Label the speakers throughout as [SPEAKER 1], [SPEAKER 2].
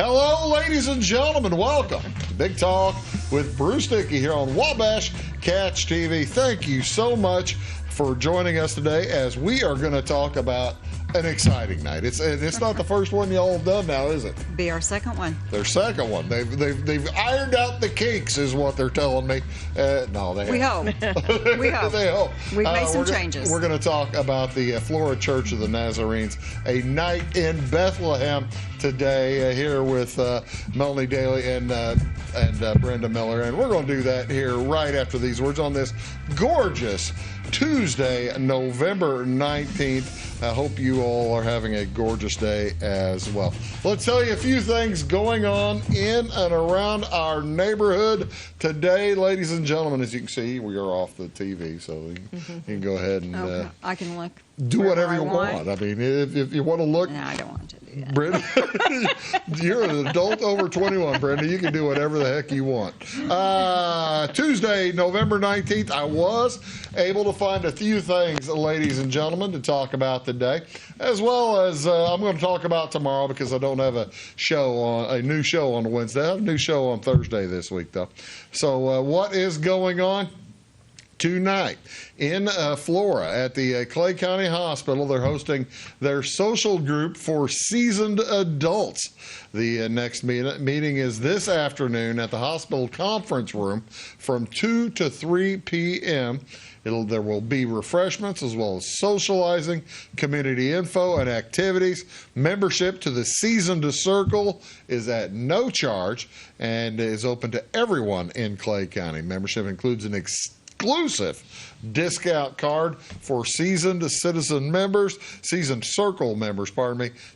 [SPEAKER 1] Hello, ladies and gentlemen. Welcome to Big Talk with Bruce Dickey here on Wabash Catch TV. Thank you so much for joining us today as we are going to talk about an exciting night. It's not the first one y'all have done now, is it?
[SPEAKER 2] Be our second one.
[SPEAKER 1] Their second one. They've ironed out the kinks, is what they're telling me. No, they haven't.
[SPEAKER 2] We hope.
[SPEAKER 1] They hope.
[SPEAKER 2] We've made some changes.
[SPEAKER 1] We're going to talk about the Flora Church of the Nazarenes, a night in Bethlehem today, here with Melanie, Dailey, and Brenda Miller, and we're going to do that here right after these words on this gorgeous Tuesday, November 19th. I hope you all are having a gorgeous day as well. Let's tell you a few things going on in and around our neighborhood today, ladies and gentlemen. As you can see, we are off the TV, so you can go ahead and
[SPEAKER 2] I can look.
[SPEAKER 1] Do whatever you want. I mean, if you want to look.
[SPEAKER 2] No, I don't want to do that.
[SPEAKER 1] Brenda, you're an adult over 21, Brenda. You can do whatever the heck you want. Tuesday, November 19th, I was able to find a few things, ladies and gentlemen, to talk about today, as well as I'm going to talk about tomorrow because I don't have a new show on Wednesday. I have a new show on Thursday this week, though. So what is going on? Tonight in Flora at the Clay County Hospital, they're hosting their social group for seasoned adults. The next meeting is this afternoon at the hospital conference room from 2 to 3 p.m. There will be refreshments as well as socializing, community info, and activities. Membership to the Seasoned Circle is at no charge and is open to everyone in Clay County. Membership includes an exclusive discount card for seasoned Circle members,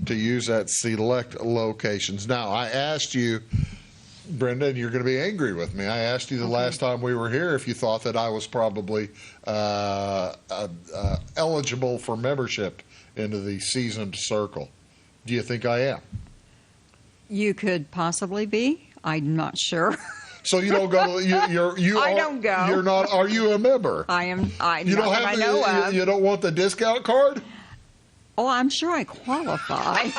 [SPEAKER 1] to use at select locations. Now, I asked you, Brenda, and you're going to be angry with me. I asked you the last time we were here if you thought that I was probably eligible for membership into the Seasoned Circle. Do you think I am? You
[SPEAKER 2] could possibly be. I'm not sure.
[SPEAKER 1] So you don't go. I
[SPEAKER 2] don't go.
[SPEAKER 1] You're not. Are you a member?
[SPEAKER 2] I am.
[SPEAKER 1] You don't have. You don't want the discount card?
[SPEAKER 2] Oh, I'm sure I qualify.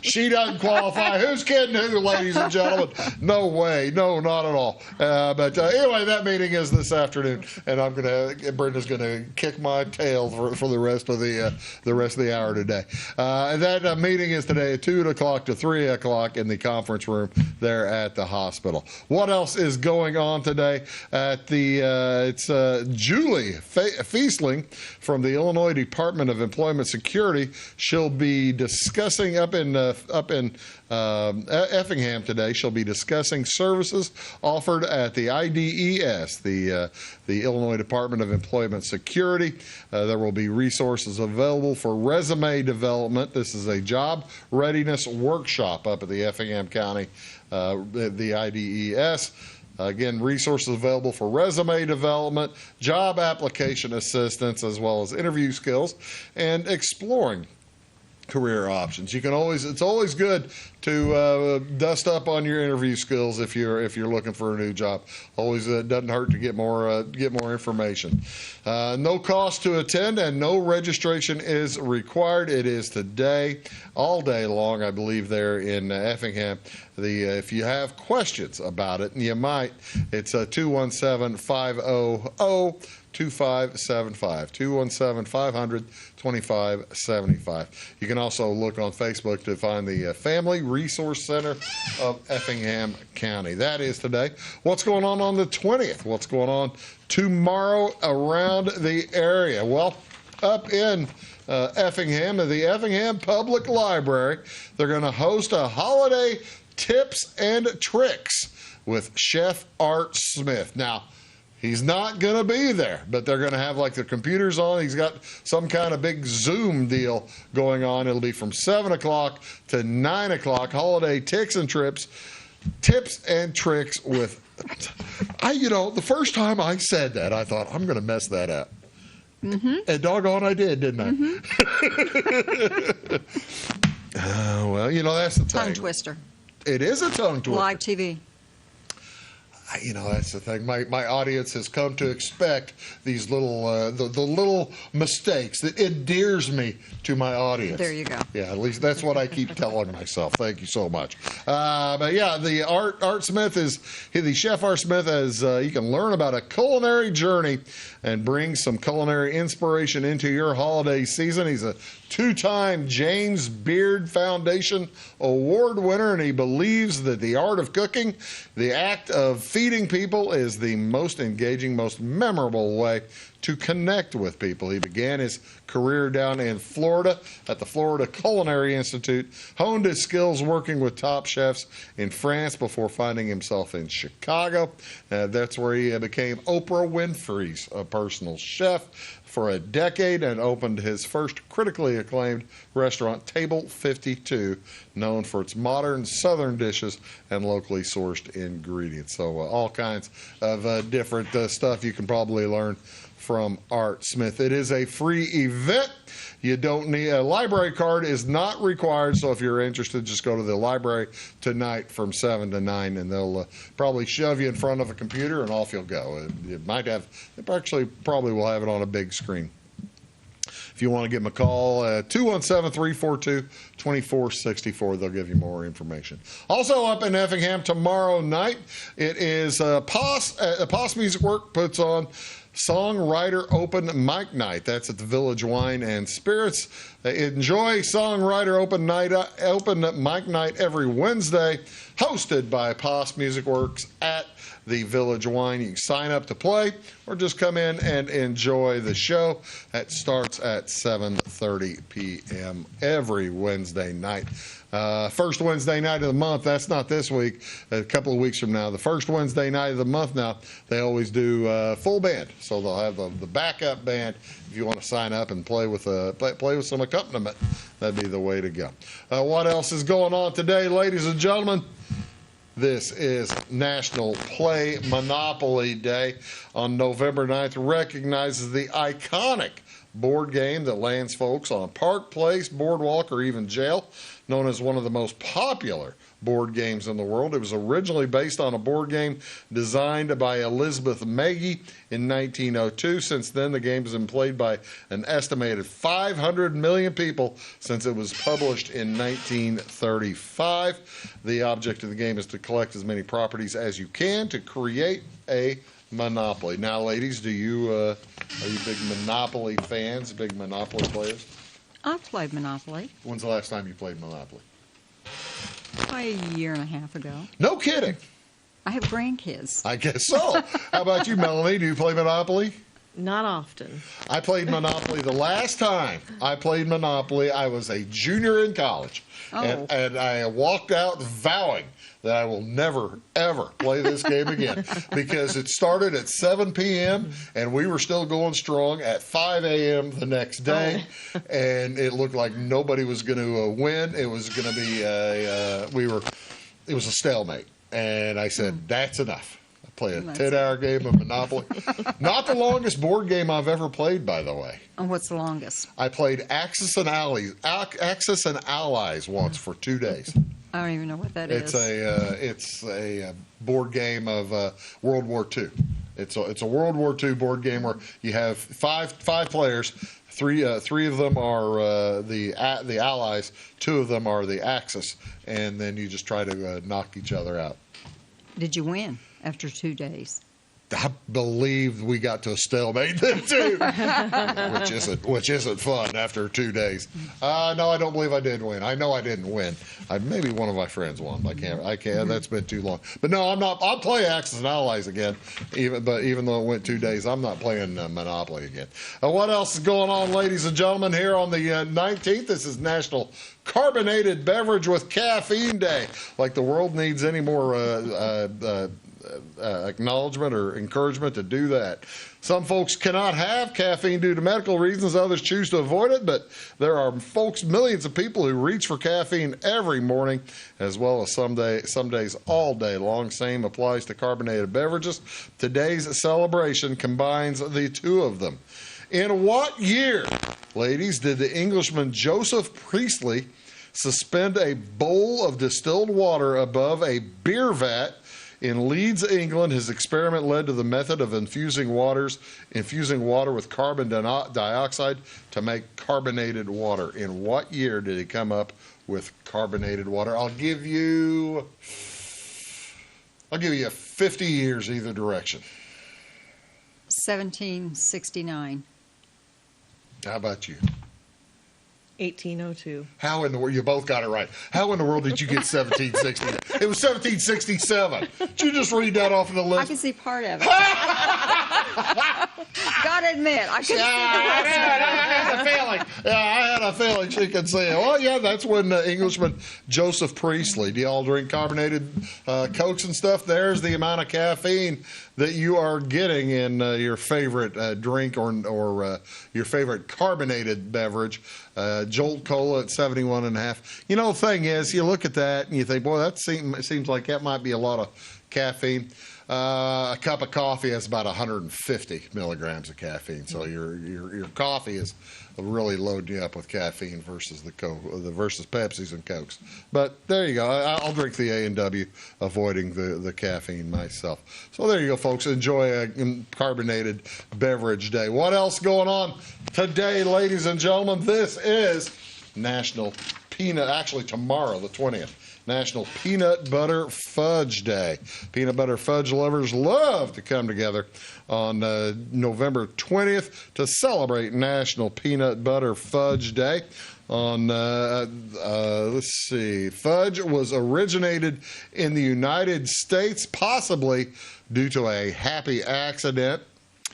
[SPEAKER 1] She doesn't qualify. Who's kidding who, ladies and gentlemen? No way. No, not at all. But anyway, that meeting is this afternoon, and Brenda's gonna kick my tail for the rest of the hour today. And that meeting is today at 2 o'clock to 3 o'clock in the conference room there at the hospital. What else is going on today at it's Julie Feasling from the Illinois Department of Employment Security. She'll be discussing up in Effingham today. She'll be discussing services offered at the IDES, the Illinois Department of Employment Security. There will be resources available for resume development. This is a job readiness workshop up at the Effingham County, the IDES. Again, resources available for resume development, job application assistance, as well as interview skills and exploring career options. It's always good to dust up on your interview skills if you're looking for a new job. Always doesn't hurt to get more information. No cost to attend and no registration is required. It is today, all day long, I believe, there in Effingham. If you have questions about it, and you might, it's 217-500-2575, 217-500-2575. You can also look on Facebook to find the Family Resource Center of Effingham County. That is today. What's going on the 20th? What's going on tomorrow around the area? Well, up in Effingham, at the Effingham Public Library, they're going to host a holiday tips and tricks with Chef Art Smith. Now, he's not going to be there, but they're going to have like the computers on. He's got some kind of big Zoom deal going on. It'll be from 7 o'clock to 9 o'clock. Holiday tips and tricks with, the first time I said that, I thought, I'm going to mess that up. Mm-hmm. And doggone I did, didn't I?
[SPEAKER 2] Mm-hmm.
[SPEAKER 1] Well, that's the thing.
[SPEAKER 2] Tongue twister.
[SPEAKER 1] It is a tongue twister.
[SPEAKER 2] Live TV.
[SPEAKER 1] That's the thing. My audience has come to expect these little the little mistakes that endears me to my audience.
[SPEAKER 2] There you go.
[SPEAKER 1] Yeah, at least that's what I keep telling myself. Thank you so much. But yeah, the Art Smith the chef Art Smith you can learn about a culinary journey and bring some culinary inspiration into your holiday season. He's a two-time James Beard Foundation award winner, and he believes that the art of cooking, the act of feeding people, is the most engaging, most memorable way to connect with people. He began his career down in Florida at the Florida Culinary Institute, honed his skills working with top chefs in France before finding himself in Chicago. That's where he became Oprah Winfrey's personal chef for a decade and opened his first critically acclaimed restaurant, Table 52, known for its modern Southern dishes and locally sourced ingredients. So all kinds of different stuff you can probably learn from Art Smith. It is a free event. You don't need a library card is not required, so if you're interested, just go to the library tonight from 7 to 9, and they'll probably shove you in front of a computer and off you'll go. It probably will have it on a big screen. If you want to give them a call, 217-342-2464. They'll give you more information. Also up in Effingham tomorrow night, it is Poss Music Work puts on Songwriter Open Mic Night. That's at the Village Wine and Spirits. Enjoy Songwriter Open Mic Night every Wednesday, hosted by Poss Music Works at the Village Wine. You can sign up to play or just come in and enjoy the show. That starts at 7:30 p.m. every Wednesday night. First Wednesday night of the month, that's not this week, a couple of weeks from now. The first Wednesday night of the month now, they always do full band. So they'll have the backup band if you want to sign up and play with some accompaniment. That'd be the way to go. What else is going on today, ladies and gentlemen? This is National Play Monopoly Day on November 9th. Recognizes the iconic board game that lands folks on Park Place, Boardwalk, or even jail, known as one of the most popular board games in the world. It was originally based on a board game designed by Elizabeth Magee in 1902. Since then, the game has been played by an estimated 500 million people since it was published in 1935. The object of the game is to collect as many properties as you can to create a monopoly. Now, ladies, are you big Monopoly fans, big Monopoly players?
[SPEAKER 2] I've played Monopoly.
[SPEAKER 1] When's the last time you played Monopoly?
[SPEAKER 2] Probably a year and a half ago.
[SPEAKER 1] No kidding.
[SPEAKER 2] I have grandkids.
[SPEAKER 1] I guess so. How about you, Melanie? Do you play Monopoly?
[SPEAKER 3] Not often.
[SPEAKER 1] I played Monopoly. The last time I played Monopoly, I was a junior in college.
[SPEAKER 2] Oh.
[SPEAKER 1] And I walked out vowing that I will never, ever play this game again because it started at 7 p.m. and we were still going strong at 5 a.m. the next day, and it looked like nobody was going to win. It was going to be it was a stalemate, and I said, that's enough. I play a 10-hour game of Monopoly. Not the longest board game I've ever played, by the way.
[SPEAKER 2] And what's the longest?
[SPEAKER 1] I played Axis and Allies once for 2 days.
[SPEAKER 2] I don't even know what that is.
[SPEAKER 1] It's a board game of World War II. It's a World War II board game where you have five players. Three of them are the Allies. 2 of them are the Axis, and then you just try to knock each other out.
[SPEAKER 2] Did you win after 2 days?
[SPEAKER 1] I believe we got to a stalemate then too, which isn't fun after 2 days. No, I don't believe I did win. I know I didn't win. Maybe one of my friends won. I can't. That's been too long. But no, I'm not. I'll play Axis and Allies again. Even though it went 2 days, I'm not playing Monopoly again. What else is going on, ladies and gentlemen? Here on the 19th, this is National Carbonated Beverage with Caffeine Day. Like the world needs any more acknowledgement or encouragement to do that. Some folks cannot have caffeine due to medical reasons. Others choose to avoid it, but there are millions of people who reach for caffeine every morning, as well as some days all day long. Same applies to carbonated beverages. Today's celebration combines the two of them. In what year, ladies, did the Englishman Joseph Priestley suspend a bowl of distilled water above a beer vat In Leeds, England, his experiment led to the method of infusing water with carbon dioxide to make carbonated water. In what year did he come up with carbonated water? I'll give you 50 years either direction.
[SPEAKER 2] 1769.
[SPEAKER 1] How about you?
[SPEAKER 3] 1802.
[SPEAKER 1] How in the world? You both got it right. How in the world did you get 1760? It was 1767. Did you just read that off of the list?
[SPEAKER 2] I can see part of it. Gotta admit, I can see the rest of it.
[SPEAKER 1] I had a feeling. Yeah, I had a feeling she could say it. Well, yeah, that's when Englishman Joseph Priestley. Do y'all drink carbonated Cokes and stuff? There's the amount of caffeine that you are getting in your favorite drink or your favorite carbonated beverage. Jolt Cola at 71.5. You know, the thing is, you look at that and you think, boy, that seems like that might be a lot of caffeine. A cup of coffee has about 150 milligrams of caffeine, so your coffee is really loading you up with caffeine versus versus Pepsis and Cokes. But there you go. I'll drink the A&W, avoiding the caffeine myself. So there you go, folks. Enjoy a carbonated beverage day. What else going on today, ladies and gentlemen? This is National Peanut. Actually, tomorrow, the 20th. National Peanut Butter Fudge Day. Peanut butter fudge lovers love to come together on November 20th to celebrate National Peanut Butter Fudge Day. Let's see, fudge was originated in the United States, possibly due to a happy accident.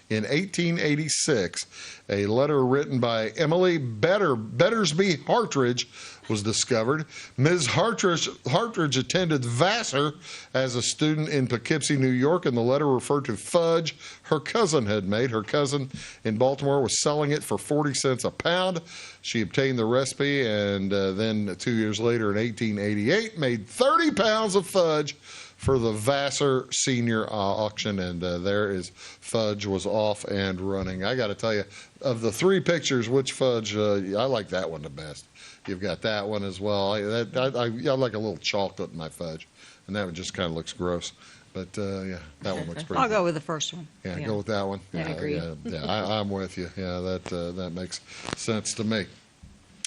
[SPEAKER 1] In 1886, a letter written by Emily Battersby Hartridge was discovered. Ms. Hartridge attended Vassar as a student in Poughkeepsie, New York, and the letter referred to fudge her cousin had made. Her cousin in Baltimore was selling it for 40 cents a pound. She obtained the recipe and then 2 years later in 1888 made 30 pounds of fudge for the Vassar Senior Auction, and there is fudge was off and running. I got to tell you, of the three pictures, which fudge, I like that one the best. You've got that one as well. I like a little chocolate in my fudge, and that one just kind of looks gross. But, yeah, that one looks pretty
[SPEAKER 2] I'll
[SPEAKER 1] good.
[SPEAKER 2] go with the first one.
[SPEAKER 1] Yeah, go with that one.
[SPEAKER 2] Yeah, I agree.
[SPEAKER 1] I'm with you. Yeah, that makes sense to me.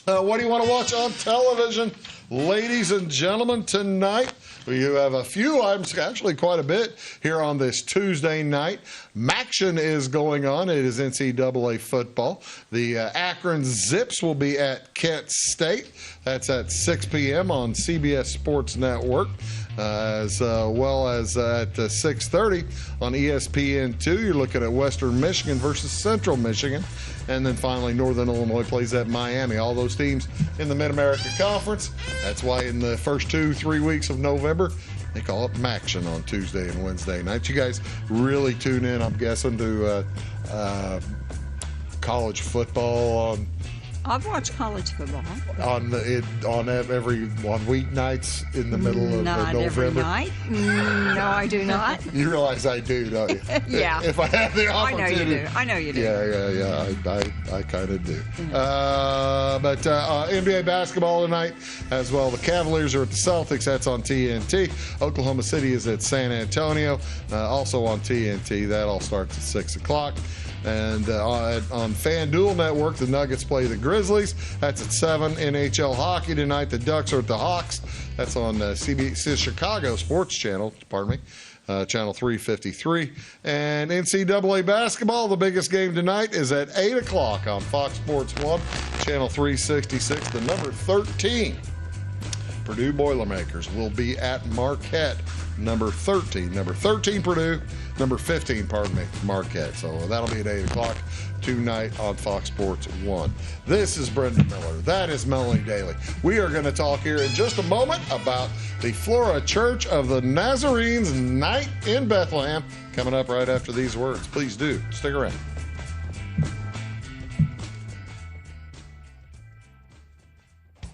[SPEAKER 1] What do you want to watch on television, ladies and gentlemen, tonight? We have a few items, actually quite a bit, here on this Tuesday night. Maction is going on. It is NCAA football. The Akron Zips will be at Kent State. That's at 6 p.m. on CBS Sports Network, as well as at 6:30 on ESPN2. You're looking at Western Michigan versus Central Michigan. And then finally, Northern Illinois plays at Miami. All those teams in the Mid-America Conference. That's why in the first 2-3 weeks of November, they call it Maction on Tuesday and Wednesday nights. You guys really tune in, I'm guessing, to college football on
[SPEAKER 2] I've watched college football.
[SPEAKER 1] on weeknights in the middle of
[SPEAKER 2] Not
[SPEAKER 1] November.
[SPEAKER 2] every night. No, I do not.
[SPEAKER 1] You realize I do, don't you?
[SPEAKER 2] Yeah.
[SPEAKER 1] If I have the opportunity.
[SPEAKER 2] I know you do.
[SPEAKER 1] Yeah. I kind of do. But NBA basketball tonight as well. The Cavaliers are at the Celtics. That's on TNT. Oklahoma City is at San Antonio, also on TNT. That all starts at 6 o'clock. And on FanDuel Network, the Nuggets play the Grizzlies. That's at 7. NHL hockey tonight. The Ducks are at the Hawks. That's on CBC Chicago Sports Channel. Pardon me. Channel 353. And NCAA basketball, the biggest game tonight is at 8 o'clock on Fox Sports 1, Channel 366. The number 13 Purdue Boilermakers will be at Marquette. Number 13 Purdue. Number 15, Marquette. So that'll be at 8 o'clock tonight on Fox Sports 1. This is Brenda Miller. That is Melanie Dailey. We are going to talk here in just a moment about the Flora Church of the Nazarene's Night in Bethlehem, coming up right after these words. Please do stick around.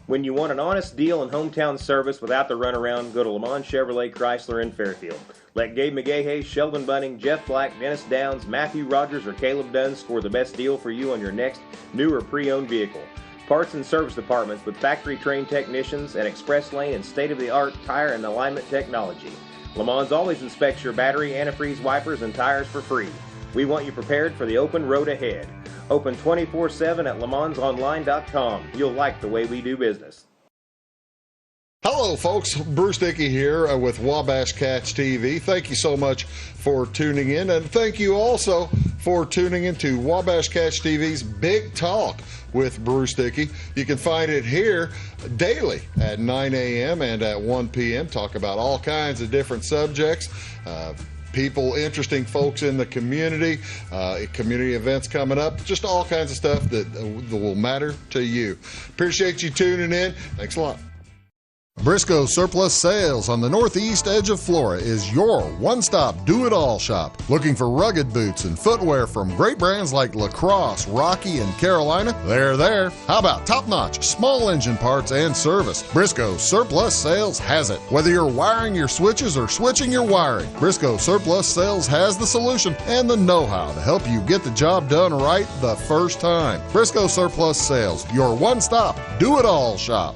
[SPEAKER 4] When you want an honest deal and hometown service without the runaround, go to Le Mans Chevrolet Chrysler in Fairfield. Let Gabe McGahey, Sheldon Bunning, Jeff Black, Dennis Downs, Matthew Rogers, or Caleb Dunn score the best deal for you on your next new or pre-owned vehicle. Parts and service departments with factory-trained technicians, an express lane, and state-of-the-art tire and alignment technology. Le Mans always inspects your battery, antifreeze, wipers, and tires for free. We want you prepared for the open road ahead. Open 24/7 at lemansonline.com. You'll like the way we do business.
[SPEAKER 1] Hello, folks. Bruce Dickey here with Wabash Cats TV. Thank you so much for tuning in, and thank you also for tuning into Wabash Cats TV's Big Talk with Bruce Dickey. You can find it here daily at 9 a.m. and at 1 p.m. Talk about all kinds of different subjects. People, interesting folks in the community, community events coming up, just all kinds of stuff that will matter to you. Appreciate you tuning in. Thanks a lot. Briscoe Surplus Sales on the northeast edge of Flora is your one-stop do-it-all shop. Looking for rugged boots and footwear from great brands like Lacrosse, Rocky, and Carolina? They're there. How about top-notch small engine parts and service? Briscoe Surplus Sales has it. Whether you're wiring your switches or switching your wiring, Briscoe Surplus Sales has the solution and the know-how to help you get the job done right the first time. Briscoe Surplus Sales, your one-stop do-it-all shop.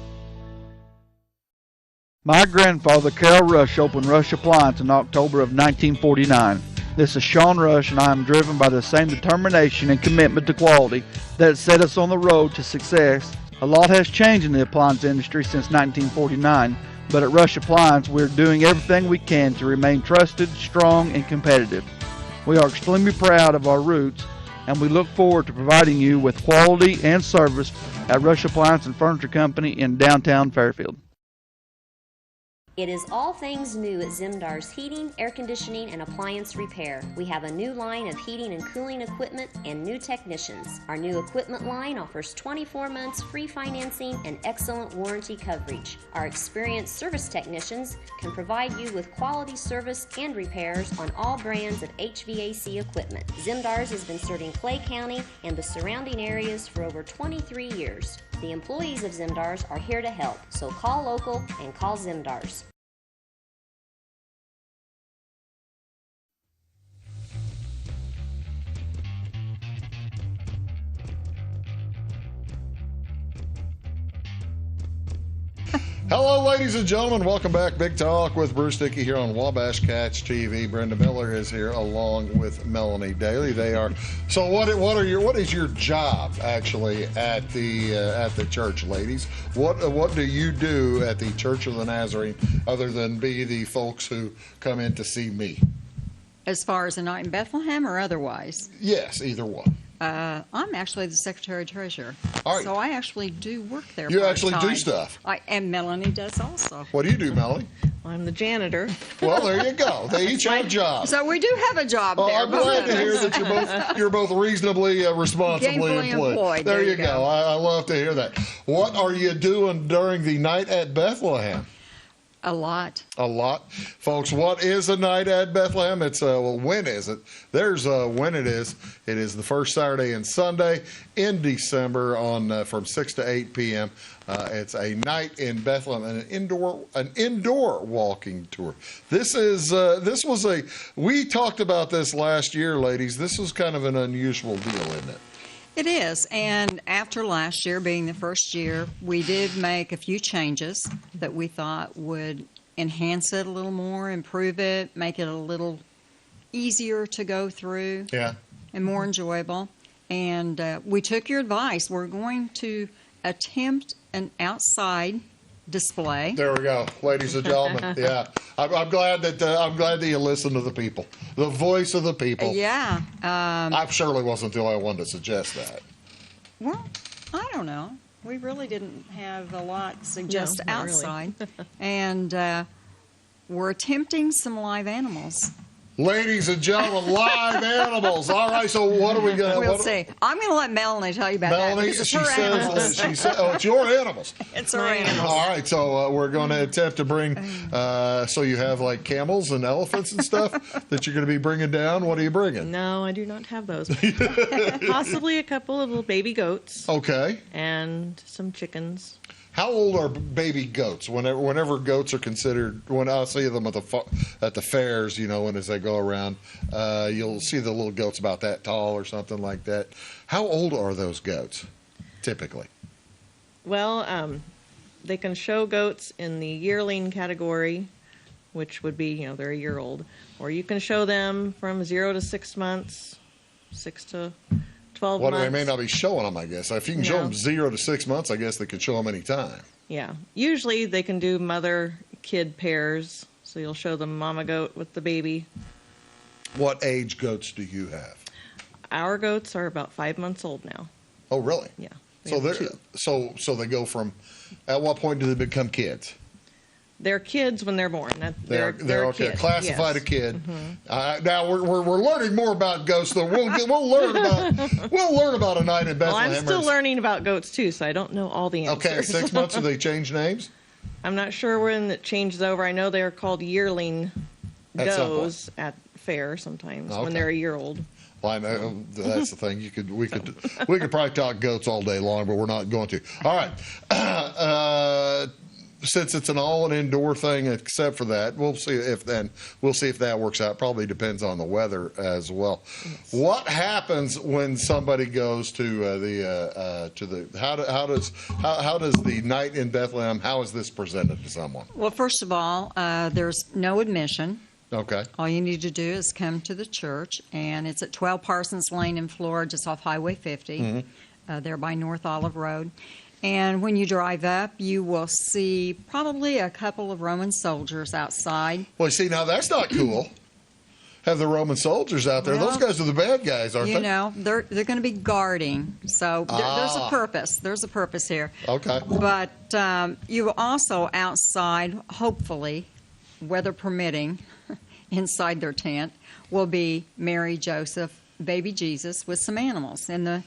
[SPEAKER 3] My grandfather, Carol Rush, opened Rush Appliance in October of 1949. This is Sean Rush, and I am driven by the same determination and commitment to quality that set us on the road to success. A lot has changed in the appliance industry since 1949, but at Rush Appliance, we're doing everything we can to remain trusted, strong, and competitive. We are extremely proud of our roots, and we look forward to providing you with quality and service at Rush Appliance and Furniture Company in downtown Fairfield.
[SPEAKER 5] It is all things new at Zimdar's Heating, Air Conditioning, and Appliance Repair. We have a new line of heating and cooling equipment and new technicians. Our new equipment line offers 24 months free financing and excellent warranty coverage. Our experienced service technicians can provide you with quality service and repairs on all brands of HVAC equipment. Zimdar's has been serving Clay County and the surrounding areas for over 23 years. The employees of Zimdar's are here to help, so call local and call Zimdar's.
[SPEAKER 1] Hello, ladies and gentlemen. Welcome back. Big Talk with Bruce Dickey here on Wabash Cats TV. Brenda Miller is here along with Melanie Dailey. They are. So, what is your job actually at the church, ladies? What do you do at the Church of the Nazarene other than be the folks who come in to see me?
[SPEAKER 2] As far as a Night in Bethlehem or otherwise?
[SPEAKER 1] Yes, either one.
[SPEAKER 2] I'm actually the secretary-treasurer.
[SPEAKER 1] All right.
[SPEAKER 2] So I actually do work there.
[SPEAKER 1] You actually do
[SPEAKER 2] part-time.
[SPEAKER 1] stuff.
[SPEAKER 2] And Melanie does also.
[SPEAKER 1] What do you do, Melanie?
[SPEAKER 6] I'm the janitor.
[SPEAKER 1] Well, there you go. They each have jobs.
[SPEAKER 2] So we do have a job
[SPEAKER 1] Oh,
[SPEAKER 2] there.
[SPEAKER 1] I'm glad to hear that you're both reasonably responsibly
[SPEAKER 2] Gainfully employed.
[SPEAKER 1] There you go. I love to hear that. What are you doing during the Night at Bethlehem?
[SPEAKER 2] A lot.
[SPEAKER 1] A lot. Folks, what is a Night at Bethlehem? It's when is it? There's when it is. It is the first Saturday and Sunday in December on from 6 to 8 p.m. It's a Night in Bethlehem, an indoor walking tour. We talked about this last year, ladies. This was kind of an unusual deal, isn't it?
[SPEAKER 2] It is, and after last year being the first year, we did make a few changes that we thought would enhance it a little more, improve it, make it a little easier to go through, and more enjoyable. And we took your advice. We're going to attempt an outside display.
[SPEAKER 1] There we go, ladies and gentlemen. Yeah, I'm glad that you listen to the people, the voice of the people.
[SPEAKER 2] Yeah.
[SPEAKER 1] I surely wasn't the only one to suggest that.
[SPEAKER 2] Well, I don't know. We really didn't have a lot suggest
[SPEAKER 6] not really.
[SPEAKER 2] outside. And we're attempting some live animals.
[SPEAKER 1] Ladies and gentlemen, live animals. All right, so what are we going to...
[SPEAKER 2] We'll see. I'm going to let Melanie tell you about
[SPEAKER 1] Melanie,
[SPEAKER 2] that.
[SPEAKER 1] she says, oh, it's your animals.
[SPEAKER 2] It's our animals.
[SPEAKER 1] All right, so we're going to attempt to bring, so you have like camels and elephants and stuff that you're going to be bringing down. What are you bringing?
[SPEAKER 6] No, I do not have those. Possibly a couple of little baby goats.
[SPEAKER 1] Okay.
[SPEAKER 6] And some chickens.
[SPEAKER 1] How old are baby goats? Whenever goats are considered, when I see them at the fairs, you know, and as they go around, you'll see the little goats about that tall or something like that. How old are those goats, typically?
[SPEAKER 6] Well, they can show goats in the yearling category which would be, they're a year old. Or you can show them from 0 to 6 months, 6 to 12
[SPEAKER 1] Well,
[SPEAKER 6] months.
[SPEAKER 1] they may not be showing them, I guess. If you can show them 0 to 6 months, I guess they could show them anytime.
[SPEAKER 6] Yeah. Usually they can do mother-kid pairs. So you'll show them mama goat with the baby.
[SPEAKER 1] What age goats do you have?
[SPEAKER 6] Our goats are about 5 months old now.
[SPEAKER 1] Oh, really?
[SPEAKER 6] Yeah.
[SPEAKER 1] So
[SPEAKER 6] have
[SPEAKER 1] they're
[SPEAKER 6] two.
[SPEAKER 1] so they go from. At what point do they become kids?
[SPEAKER 6] They're kids when they're born.
[SPEAKER 1] They're
[SPEAKER 6] a
[SPEAKER 1] okay.
[SPEAKER 6] kid.
[SPEAKER 1] Classified
[SPEAKER 6] Yes.
[SPEAKER 1] a kid. Now we're learning more about ghosts. Though we'll learn about a night in Bethlehem.
[SPEAKER 6] Well, I'm still learning about goats too, so I don't know all the answers.
[SPEAKER 1] Okay, at 6 months, do they change names?
[SPEAKER 6] I'm not sure when it changes over. I know they're called yearling
[SPEAKER 1] At some
[SPEAKER 6] does at fair sometimes
[SPEAKER 1] Okay.
[SPEAKER 6] when they're a year old.
[SPEAKER 1] Well, I know that's the thing. We could probably talk goats all day long, but we're not going to. All right. Since it's an indoor thing, except for that, we'll see if that works out. Probably depends on the weather as well. Yes. What happens when somebody goes to how does the Night in Bethlehem? How is this presented to someone?
[SPEAKER 2] Well, first of all, there's no admission.
[SPEAKER 1] Okay.
[SPEAKER 2] All you need to do is come to the church, and it's at 12 Parsons Lane in Flora, just off Highway 50, there by North Olive Road. And when you drive up, you will see probably a couple of Roman soldiers outside.
[SPEAKER 1] Well, see, now that's not cool. Have the Roman soldiers out there.
[SPEAKER 2] Well,
[SPEAKER 1] those guys are the bad guys, aren't they?
[SPEAKER 2] They're going to be guarding. So there's a purpose. There's a purpose here.
[SPEAKER 1] Okay.
[SPEAKER 2] But you also outside, hopefully, weather permitting, inside their tent, will be Mary, Joseph, baby Jesus with some animals. And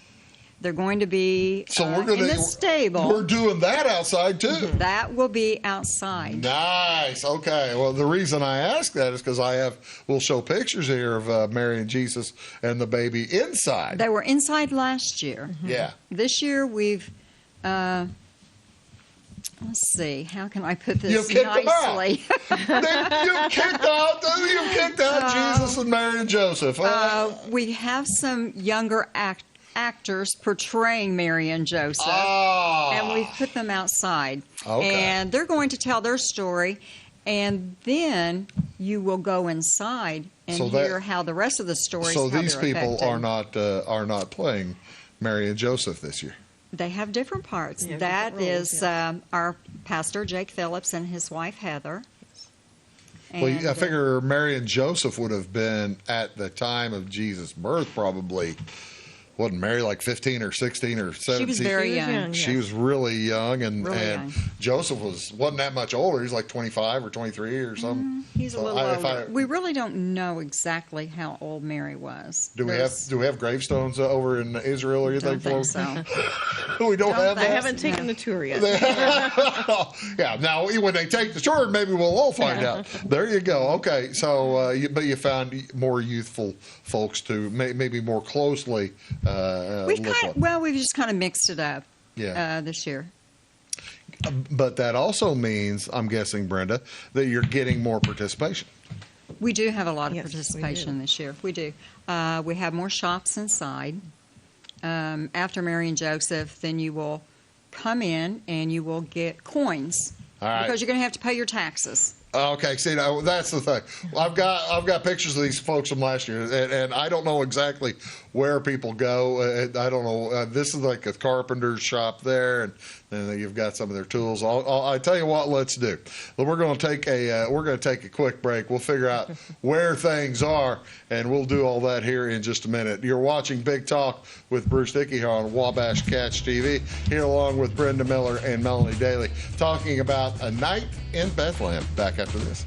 [SPEAKER 2] they're going to be in the stable.
[SPEAKER 1] We're doing that outside, too.
[SPEAKER 2] That will be outside.
[SPEAKER 1] Nice. Okay. Well, the reason I ask that is because we'll show pictures here of Mary and Jesus and the baby inside.
[SPEAKER 2] They were inside last year.
[SPEAKER 1] Yeah.
[SPEAKER 2] This year we've, let's see, how can I put this
[SPEAKER 1] You've kicked
[SPEAKER 2] nicely?
[SPEAKER 1] You've kicked out Jesus and Mary and Joseph.
[SPEAKER 2] We have some younger actors portraying Mary and Joseph, and we've put them outside.
[SPEAKER 1] Okay.
[SPEAKER 2] And they're going to tell their story, and then you will go inside and hear how the rest of the story.
[SPEAKER 1] So these people are not playing Mary and Joseph this year.
[SPEAKER 2] They have different parts.
[SPEAKER 6] Yeah,
[SPEAKER 2] that
[SPEAKER 6] different roles,
[SPEAKER 2] is our pastor Jake Phillips and his wife Heather.
[SPEAKER 1] Well, I figure Mary and Joseph would have been at the time of Jesus' birth probably. Wasn't Mary like 15 or 16 or 17?
[SPEAKER 2] She was very young.
[SPEAKER 1] She was really young, and
[SPEAKER 2] young.
[SPEAKER 1] Joseph wasn't that much older. He's like 25 or 23 or something.
[SPEAKER 2] He's a little older. We really don't know exactly how old Mary was.
[SPEAKER 1] Do we have gravestones over in Israel, or you
[SPEAKER 2] Don't think so.
[SPEAKER 1] We don't have
[SPEAKER 6] They
[SPEAKER 1] that?
[SPEAKER 6] haven't taken the tour yet.
[SPEAKER 1] Yeah, now when they take the tour, maybe we'll all find out. There you go. Okay, so but you found more youthful folks to maybe more closely.
[SPEAKER 2] We've just kind of mixed it up.
[SPEAKER 1] Yeah.
[SPEAKER 2] This year.
[SPEAKER 1] But that also means, I'm guessing, Brenda, that you're getting more participation.
[SPEAKER 2] We do have a lot of
[SPEAKER 6] Yes, we
[SPEAKER 2] participation
[SPEAKER 6] do.
[SPEAKER 2] this year. We do. We have more shops inside. After Mary and Joseph, then you will come in and you will get coins.
[SPEAKER 1] All right.
[SPEAKER 2] Because you're going to have to pay your taxes.
[SPEAKER 1] Okay, see, now, that's the thing. Well, I've got pictures of these folks from last year, and I don't know exactly where people go. I don't know. This is like a carpenter's shop there, and then you've got some of their tools. I tell you what, let's do. We're going to take a quick break. We'll figure out where things are, and we'll do all that here in just a minute. You're watching Big Talk with Bruce Dickey here on Wabash Catch TV, here along with Brenda Miller and Melanie Dailey, talking about a night in Bethlehem. Back after this.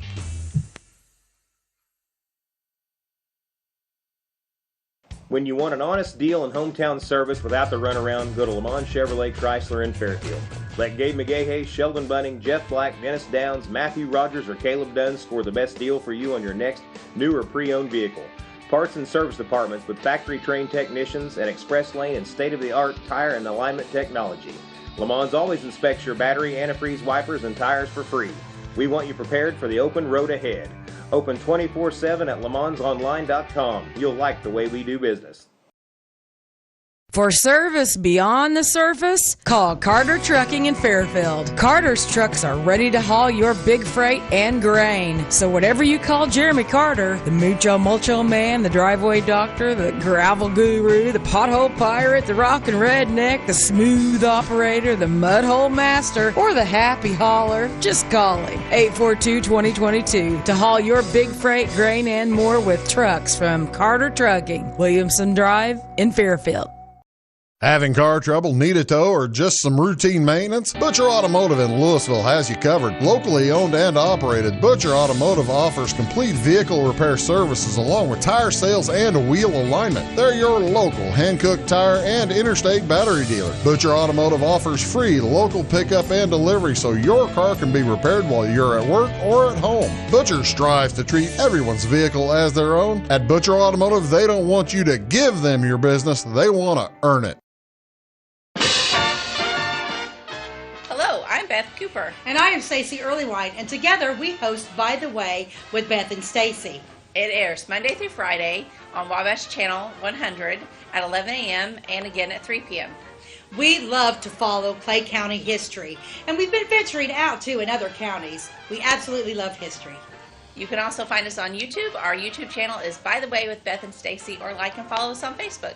[SPEAKER 4] When you want an honest deal and hometown service without the runaround, go to Lamont Chevrolet Chrysler in Fairfield. Let Gabe McGahey, Sheldon Bunning, Jeff Black, Dennis Downs, Matthew Rogers, or Caleb Dunn score the best deal for you on your next new or pre-owned vehicle. Parts and service departments with factory-trained technicians and express lane and state-of-the-art tire and alignment technology. Lamont always inspects your battery, antifreeze, wipers, and tires for free. We want you prepared for the open road ahead. Open 24/7 at LeMansOnline.com. You'll like the way we do business.
[SPEAKER 7] For service beyond the surface, call Carter Trucking in Fairfield. Carter's trucks are ready to haul your big freight and grain. So whatever you call Jeremy Carter, the Mucho Mulcho Man, the driveway doctor, the gravel guru, the pothole pirate, the rockin' redneck, the smooth operator, the mudhole master, or the happy hauler, just call him. 842-2022 to haul your big freight, grain, and more with trucks from Carter Trucking, Williamson Drive in Fairfield.
[SPEAKER 1] Having car trouble, need a tow, or just some routine maintenance? Butcher Automotive in Louisville has you covered. Locally owned and operated, Butcher Automotive offers complete vehicle repair services along with tire sales and wheel alignment. They're your local Hankook tire and interstate battery dealer. Butcher Automotive offers free local pickup and delivery so your car can be repaired while you're at work or at home. Butcher strives to treat everyone's vehicle as their own. At Butcher Automotive, they don't want you to give them your business, they want to earn it.
[SPEAKER 8] I'm Beth Cooper.
[SPEAKER 9] And I am Stacey Earlywine, and together we host By the Way with Beth and Stacey.
[SPEAKER 8] It airs Monday through Friday on Wabash Channel 100 at 11 a.m. and again at 3 p.m.
[SPEAKER 9] We love to follow Clay County history, and we've been venturing out too in other counties. We absolutely love history.
[SPEAKER 8] You can also find us on YouTube. Our YouTube channel is By the Way with Beth and Stacey, or like and follow us on Facebook.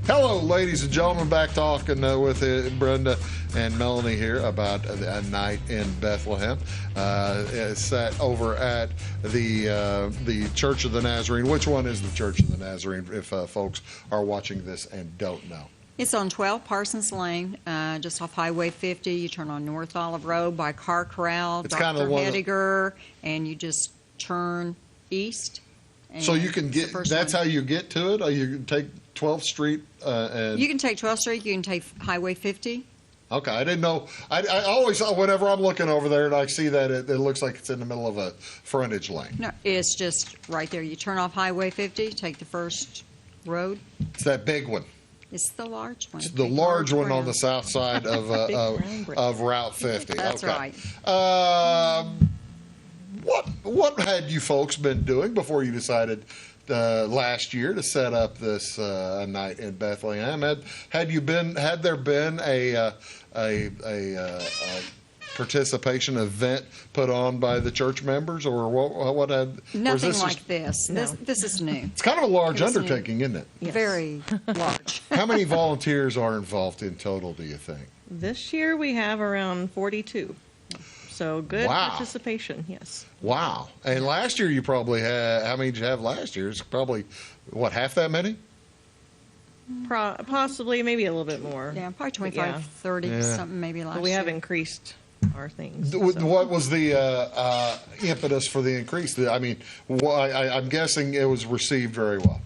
[SPEAKER 1] Hello, ladies and gentlemen. Back talking with Brenda and Melanie here about a night in Bethlehem. Sat over at the Church of the Nazarene. Which one is the Church of the Nazarene, if folks are watching this and don't know?
[SPEAKER 2] It's on 12 Parsons Lane, just off Highway 50. You turn on North Olive Road by Car Corral,
[SPEAKER 1] It's
[SPEAKER 2] Dr.
[SPEAKER 1] kind of one of
[SPEAKER 2] Hediger, and you just turn east.
[SPEAKER 1] So you can get, that's how you get to it? Or you can take 12th Street and...
[SPEAKER 2] You can take 12th Street, you can take Highway 50.
[SPEAKER 1] Okay, I didn't know. I always, whenever I'm looking over there and I see that, it looks like it's in the middle of a frontage lane.
[SPEAKER 2] No, it's just right there. You turn off Highway 50, take the first road.
[SPEAKER 1] It's that big one.
[SPEAKER 2] It's the large one.
[SPEAKER 1] It's the large one on the south side of Route 50.
[SPEAKER 2] That's
[SPEAKER 1] okay.
[SPEAKER 2] Right.
[SPEAKER 1] What had you folks been doing before you decided last year to set up this night in Bethlehem? Had there been a participation event put on by the church members, or what had?
[SPEAKER 2] Nothing like this. No. This is new.
[SPEAKER 1] It's kind of a large undertaking, isn't it?
[SPEAKER 2] Yes. Very large.
[SPEAKER 1] How many volunteers are involved in total, do you think?
[SPEAKER 6] This year we have around 42. So good participation, yes.
[SPEAKER 1] Wow. And last year you probably had, how many did you have last year? It's probably, half that many?
[SPEAKER 6] Possibly, maybe a little bit more.
[SPEAKER 2] Yeah, probably 25, 30, something maybe last year.
[SPEAKER 6] But we have increased our things.
[SPEAKER 1] So. What was the impetus for the increase? I mean, I'm guessing it was received very well.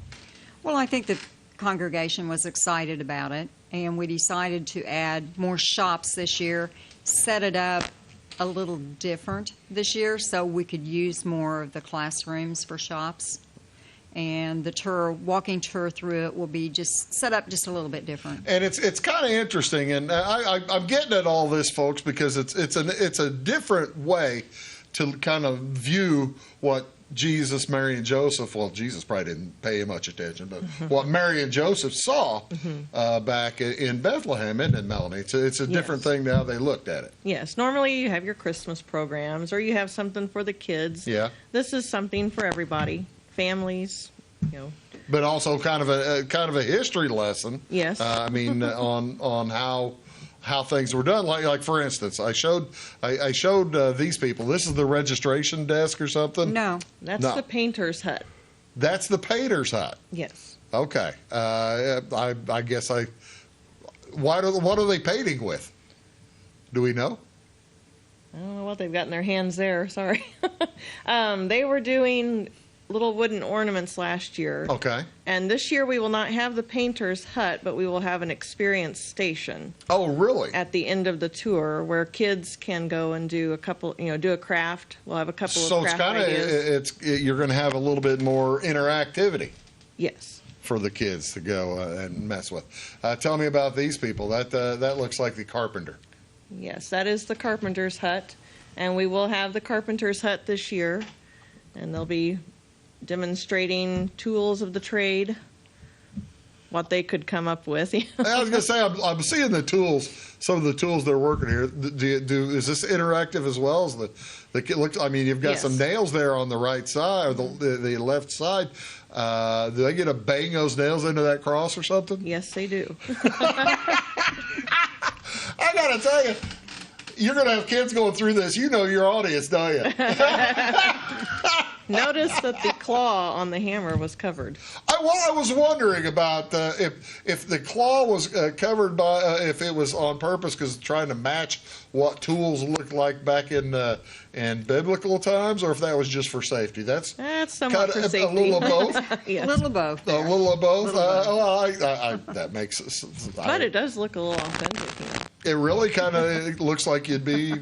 [SPEAKER 2] Well, I think the congregation was excited about it, and we decided to add more shops this year, set it up a little different this year so we could use more of the classrooms for shops. And the walking tour through it will be just set up just a little bit different. And
[SPEAKER 1] it's kind of interesting, and I'm getting at all this, folks, because it's a different way to kind of view what Jesus, Mary, and Joseph, well, Jesus probably didn't pay much attention, but what Mary and Joseph saw back in Bethlehem, isn't it, Melanie? It's a different thing to how they looked at it.
[SPEAKER 6] Yes. Normally you have your Christmas programs, or you have something for the kids.
[SPEAKER 1] Yeah.
[SPEAKER 6] This is something for everybody, families,
[SPEAKER 1] But also kind of a history lesson.
[SPEAKER 6] Yes.
[SPEAKER 1] I mean, on how things were done. Like for instance, I showed these people. This is the registration desk or something.
[SPEAKER 2] No,
[SPEAKER 6] that's the painter's hut.
[SPEAKER 1] That's the painter's hut.
[SPEAKER 6] Yes.
[SPEAKER 1] Okay. I guess what are they painting with? Do we know?
[SPEAKER 6] I don't know what they've got in their hands there. Sorry. They were doing little wooden ornaments last year.
[SPEAKER 1] Okay.
[SPEAKER 6] And this year we will not have the painter's hut, but we will have an experience station.
[SPEAKER 1] Oh, really?
[SPEAKER 6] At the end of the tour, where kids can go and do do a craft. We'll have a couple of craft ideas.
[SPEAKER 1] So you're going to have a little bit more interactivity.
[SPEAKER 6] Yes.
[SPEAKER 1] for the kids to go and mess with. Tell me about these people. That looks like the carpenter.
[SPEAKER 6] Yes, that is the carpenter's hut, and we will have the carpenter's hut this year, and they'll be demonstrating tools of the trade, what they could come up with.
[SPEAKER 1] I was going to say, I'm seeing the tools, some of the tools they're working here. Is this interactive as well as the looks? I mean, you've got
[SPEAKER 6] Yes.
[SPEAKER 1] some nails there on the right side or the left side. Do they get to bang those nails into that cross or something?
[SPEAKER 6] Yes, they do.
[SPEAKER 1] I got to tell you, you're going to have kids going through this. You know your audience, don't you?
[SPEAKER 6] Notice that the claw on the hammer was covered.
[SPEAKER 1] I was wondering about if the claw was covered by if it was on purpose because trying to match what tools looked like back in biblical times, or if that was just for safety. That's
[SPEAKER 6] somewhat for safety.
[SPEAKER 1] A little of both.
[SPEAKER 6] Yes.
[SPEAKER 2] A little of both.
[SPEAKER 1] A little of both. That makes sense.
[SPEAKER 6] But it does look a little authentic.
[SPEAKER 1] It really kind of looks like you'd be.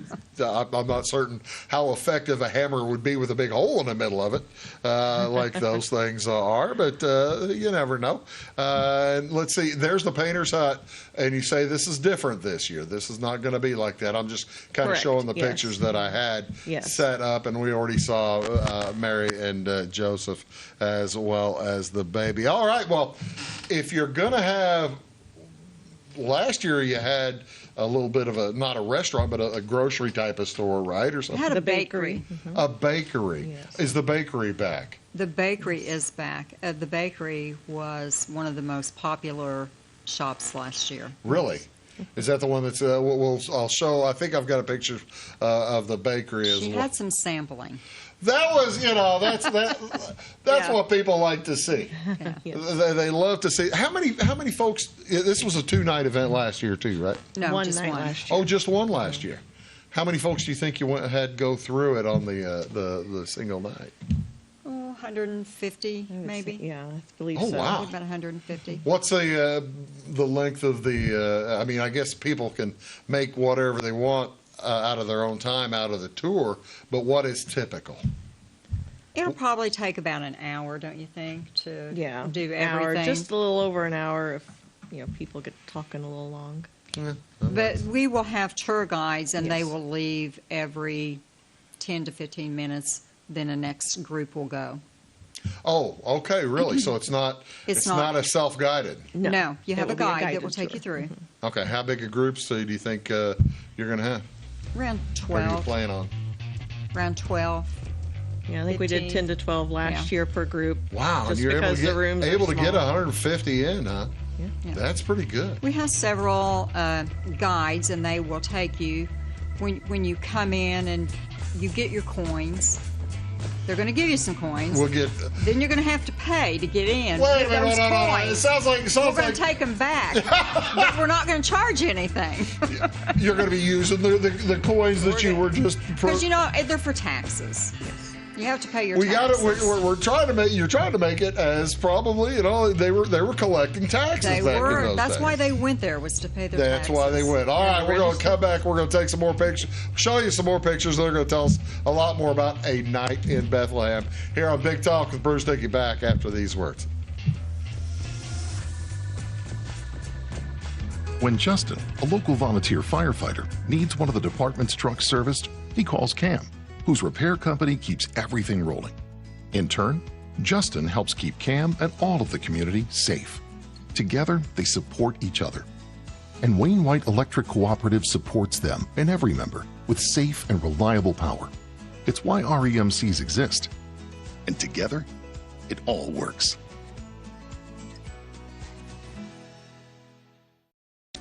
[SPEAKER 1] I'm not certain how effective a hammer would be with a big hole in the middle of it, like those things are. But you never know. And let's see. There's the painter's hut, and you say this is different this year. This is not going to be like that. I'm just kind of showing the pictures that I had set up, and we already saw Mary and Joseph as well as the baby. All right. Well, if you're going to have, last year you had a little bit of not a restaurant, but a grocery type of store, right, or something?
[SPEAKER 2] It had a bakery.
[SPEAKER 6] Mm-hmm.
[SPEAKER 1] A bakery. Yes. Is the bakery back?
[SPEAKER 2] The bakery is back. The bakery was one of the most popular shops last year.
[SPEAKER 1] Really? Is that the one that's? I'll show. I think I've got a picture of the bakery as well.
[SPEAKER 2] She had some sampling.
[SPEAKER 1] That was, that's what people like to see.
[SPEAKER 2] Yeah.
[SPEAKER 1] They love to see. How many folks? This was a 2-night event last year too, right?
[SPEAKER 2] No,
[SPEAKER 6] one
[SPEAKER 2] just
[SPEAKER 6] night
[SPEAKER 2] one.
[SPEAKER 6] last year.
[SPEAKER 1] Oh, just one last year. How many folks do you think you had go through it on the single night?
[SPEAKER 2] 150 maybe.
[SPEAKER 6] Yeah, I believe
[SPEAKER 1] Oh,
[SPEAKER 6] so.
[SPEAKER 1] wow.
[SPEAKER 2] About 150.
[SPEAKER 1] What's the length of the? I mean, I guess people can make whatever they want out of their own time out of the tour, but what is typical?
[SPEAKER 2] It'll probably take about an hour, don't you think, to do
[SPEAKER 6] hour,
[SPEAKER 2] everything?
[SPEAKER 6] just a little over an hour if people get talking a little long.
[SPEAKER 1] Yeah,
[SPEAKER 2] But we will have tour guides, and they
[SPEAKER 6] Yes.
[SPEAKER 2] will leave every 10 to 15 minutes. Then the next group will go.
[SPEAKER 1] Oh, okay, really? So it's not
[SPEAKER 2] It's
[SPEAKER 1] not
[SPEAKER 2] not.
[SPEAKER 1] a self-guided.
[SPEAKER 2] No, you
[SPEAKER 6] It
[SPEAKER 2] have
[SPEAKER 6] will
[SPEAKER 2] a
[SPEAKER 6] be a
[SPEAKER 2] guide that
[SPEAKER 6] guided
[SPEAKER 2] will take you
[SPEAKER 6] tour.
[SPEAKER 2] through.
[SPEAKER 1] Okay, how big a groups do you think you're going to have?
[SPEAKER 2] Around
[SPEAKER 1] What are you
[SPEAKER 2] 12.
[SPEAKER 1] planning on?
[SPEAKER 2] Around 12.
[SPEAKER 6] Yeah, I think we did
[SPEAKER 2] 15.
[SPEAKER 6] 10 to 12 last year per group.
[SPEAKER 1] Wow,
[SPEAKER 6] just
[SPEAKER 1] and you're able
[SPEAKER 6] because
[SPEAKER 1] to get
[SPEAKER 6] the rooms are
[SPEAKER 1] able to get
[SPEAKER 6] small.
[SPEAKER 1] 150 in, huh?
[SPEAKER 2] Yeah.
[SPEAKER 1] That's pretty good.
[SPEAKER 2] We have several guides, and they will take you when you come in and you get your coins. They're going to give you some coins.
[SPEAKER 1] We'll get.
[SPEAKER 2] Then you're going to have to pay to get in.
[SPEAKER 1] Wait a
[SPEAKER 2] Get
[SPEAKER 1] minute,
[SPEAKER 2] those
[SPEAKER 1] no. It
[SPEAKER 2] coins.
[SPEAKER 1] sounds like
[SPEAKER 2] We're going to take them back, but we're not going to charge you anything.
[SPEAKER 1] you're going to be using the coins that you were just.
[SPEAKER 2] Because they're for taxes. You have to pay your
[SPEAKER 1] We got it.
[SPEAKER 2] taxes.
[SPEAKER 1] We're trying to make. You're trying to make it as probably they were collecting taxes.
[SPEAKER 2] They
[SPEAKER 1] back in
[SPEAKER 2] were.
[SPEAKER 1] those
[SPEAKER 2] That's
[SPEAKER 1] days.
[SPEAKER 2] why they went there, was to pay their
[SPEAKER 1] That's
[SPEAKER 2] taxes.
[SPEAKER 1] why they went. All right, we're going to come back. We're going to take some more pictures, show you some more pictures. They're going to tell us a lot more about a night in Bethlehem here on Big Talk with Bruce Dickey. Back after these words.
[SPEAKER 10] When Justin, a local volunteer firefighter, needs one of the department's trucks serviced, he calls Cam, whose repair company keeps everything rolling. In turn, Justin helps keep Cam and all of the community safe. Together, they support each other. And Wayne White Electric Cooperative supports them and every member with safe and reliable power. It's why REMCs exist. And together, it all works.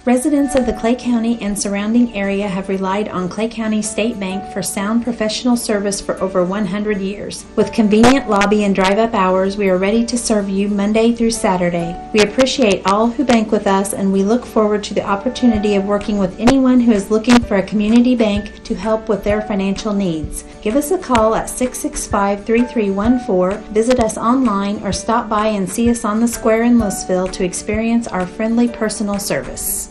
[SPEAKER 11] Residents of the Clay County and surrounding area have relied on Clay County State Bank for sound professional service for over 100 years. With convenient lobby and drive-up hours, we are ready to serve you Monday through Saturday. We appreciate all who bank with us, and we look forward to the opportunity of working with anyone who is looking for a community bank to help with their financial needs. Give us a call at 665-3314, visit us online, or stop by and see us on the square in Louisville to experience our friendly personal service.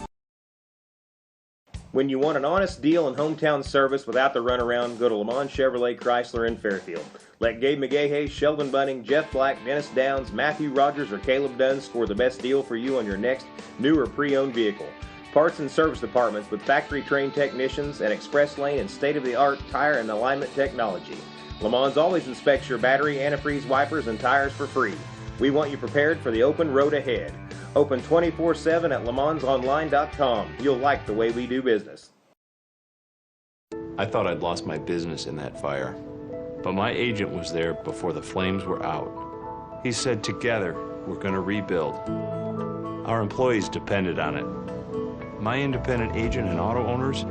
[SPEAKER 4] When you want an honest deal and hometown service without the runaround, go to Lamont Chevrolet Chrysler in Fairfield. Let Gabe McGahey, Sheldon Bunning, Jeff Black, Dennis Downs, Matthew Rogers, or Caleb Dunn score the best deal for you on your next new or pre-owned vehicle. Parts and service departments with factory-trained technicians and express lane and state-of-the-art tire and alignment technology. Lamont always inspects your battery, antifreeze, wipers, and tires for free. We want you prepared for the open road ahead. Open 24/7 at LeMansOnline.com. You'll like the way we do business.
[SPEAKER 12] I thought I'd lost my business in that fire, but my agent was there before the flames were out. He said, together, we're going to rebuild. Our employees depended on it. My independent agent and auto owners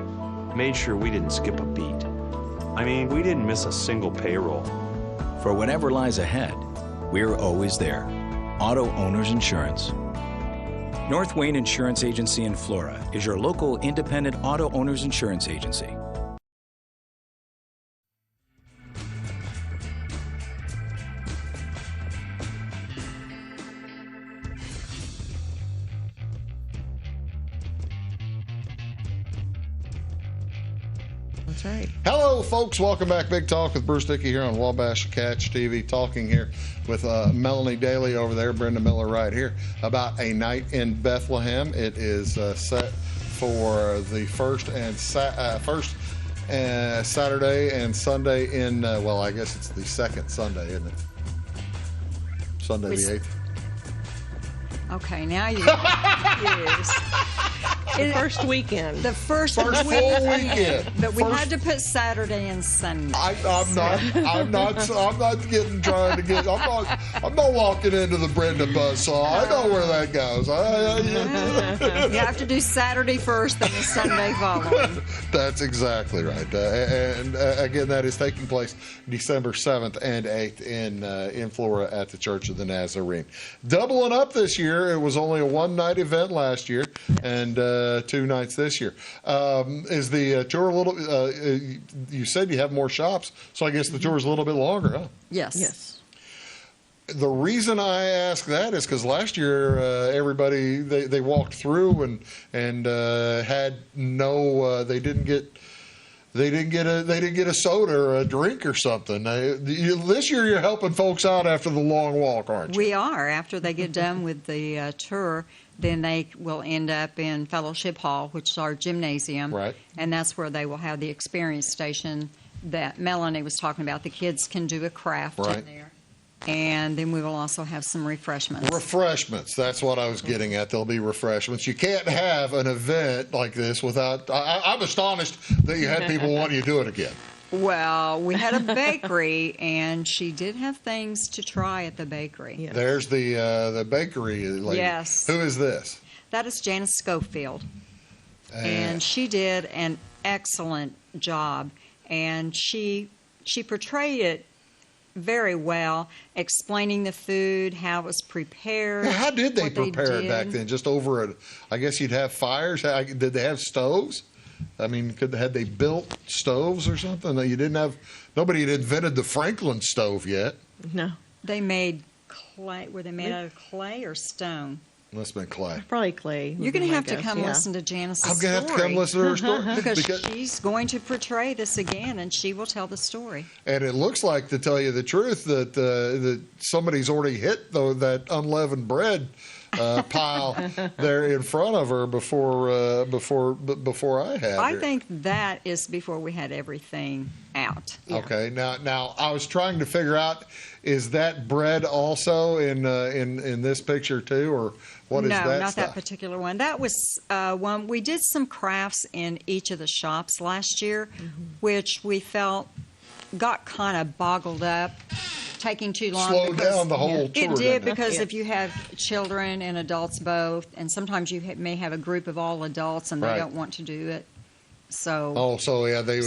[SPEAKER 12] made sure we didn't skip a beat. I mean, we didn't miss a single payroll.
[SPEAKER 13] For whatever lies ahead, we're always there. Auto Owners Insurance. North Wayne Insurance Agency in Flora is your local independent auto owners insurance agency.
[SPEAKER 6] That's right.
[SPEAKER 1] Hello, folks. Welcome back. Big Talk with Bruce Dickey here on Wabash Catch TV. Talking here with Melanie, Dailey over there, Brenda Miller right here about A Night in Bethlehem. It is set for the first Saturday and Sunday in, well, I guess it's the second Sunday, isn't it? Sunday the 8th.
[SPEAKER 2] Okay, now you're confused.
[SPEAKER 6] The first weekend.
[SPEAKER 2] The first
[SPEAKER 1] full weekend.
[SPEAKER 2] But we had to put Saturday and Sunday.
[SPEAKER 1] I'm not walking into the Brenda buzzsaw. I know where that goes.
[SPEAKER 2] You have to do Saturday first, then the Sunday following.
[SPEAKER 1] That's exactly right. And again, that is taking place December 7th and 8th in Flora at the Church of the Nazarene. Doubling up this year. It was only a one-night event last year, and 2 nights this year. Is the tour a little? You said you have more shops, so I guess the tour is a little bit longer, huh?
[SPEAKER 2] Yes.
[SPEAKER 6] Yes.
[SPEAKER 1] The reason I ask that is because last year everybody they walked through and had no. They didn't get a soda or a drink or something. This year you're helping folks out after the long walk, aren't you?
[SPEAKER 2] We are. After they get done with the tour, then they will end up in Fellowship Hall, which is our gymnasium.
[SPEAKER 1] Right.
[SPEAKER 2] And that's where they will have the experience station that Melanie was talking about. The kids can do a craft in there. And then we will also have some refreshments.
[SPEAKER 1] Refreshments. That's what I was getting at. There'll be refreshments. You can't have an event like this without... I'm astonished that you had people wanting you to do it again.
[SPEAKER 2] Well, we had a bakery, and she did have things to try at the bakery.
[SPEAKER 6] Yes.
[SPEAKER 1] There's the bakery lady.
[SPEAKER 2] Yes.
[SPEAKER 1] Who is this?
[SPEAKER 2] That is Janice Schofield. And she did an excellent job. And she portrayed it very well, explaining the food, how it was prepared.
[SPEAKER 1] Yeah, how did they prepare it back then? Just over it? I guess you'd have fires. Did they have stoves? I mean, had they built stoves or something? You didn't have. Nobody had invented the Franklin stove yet.
[SPEAKER 6] No.
[SPEAKER 2] They made clay. Were they made out of clay or stone?
[SPEAKER 1] Must have been clay.
[SPEAKER 6] Probably clay.
[SPEAKER 2] You're going to have to come listen to Janice's story.
[SPEAKER 1] I'm going to have to come listen to her story.
[SPEAKER 2] because she's going to portray this again, and she will tell the story.
[SPEAKER 1] And it looks like, to tell you the truth, that somebody's already hit that unleavened bread pile there in front of her before I had.
[SPEAKER 2] I think that is before we had everything out.
[SPEAKER 1] Yeah. Okay. Now I was trying to figure out, is that bread also in this picture too, or what is that?
[SPEAKER 2] No, not
[SPEAKER 1] stuff?
[SPEAKER 2] that particular one. That was one. We did some crafts in each of the shops last year, which we felt got kind of boggled up, taking too long.
[SPEAKER 1] Slowed down the whole tour.
[SPEAKER 2] It did, because if you have children and adults both, and sometimes you may have a group of all adults and they don't want to do it. So
[SPEAKER 1] they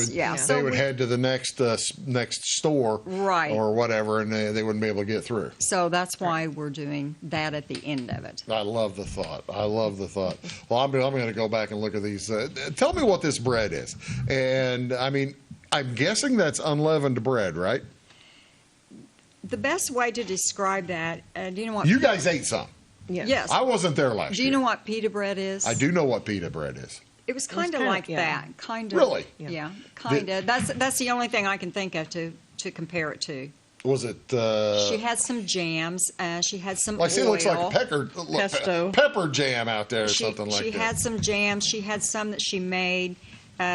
[SPEAKER 1] would head to the next store,
[SPEAKER 2] right,
[SPEAKER 1] or whatever, and they wouldn't be able to get through.
[SPEAKER 2] So that's why we're doing that at the end of it.
[SPEAKER 1] I love the thought. Well, I'm going to go back and look at these. Tell me what this bread is. And I mean, I'm guessing that's unleavened bread, right?
[SPEAKER 2] The best way to describe that, do you know what?
[SPEAKER 1] You guys ate some.
[SPEAKER 2] Yes.
[SPEAKER 1] I wasn't there last year.
[SPEAKER 2] Do you know what pita bread is?
[SPEAKER 1] I do know what pita bread is.
[SPEAKER 2] It was kind of like that. Kind of.
[SPEAKER 1] Really?
[SPEAKER 2] Yeah, kind of. That's the only thing I can think of to compare it to.
[SPEAKER 1] Was it?
[SPEAKER 2] She had some jams. She had some
[SPEAKER 1] Like, see, it looks like
[SPEAKER 2] oil.
[SPEAKER 1] pepper jam out there, or something like that.
[SPEAKER 2] She had some jams. She had some that she made.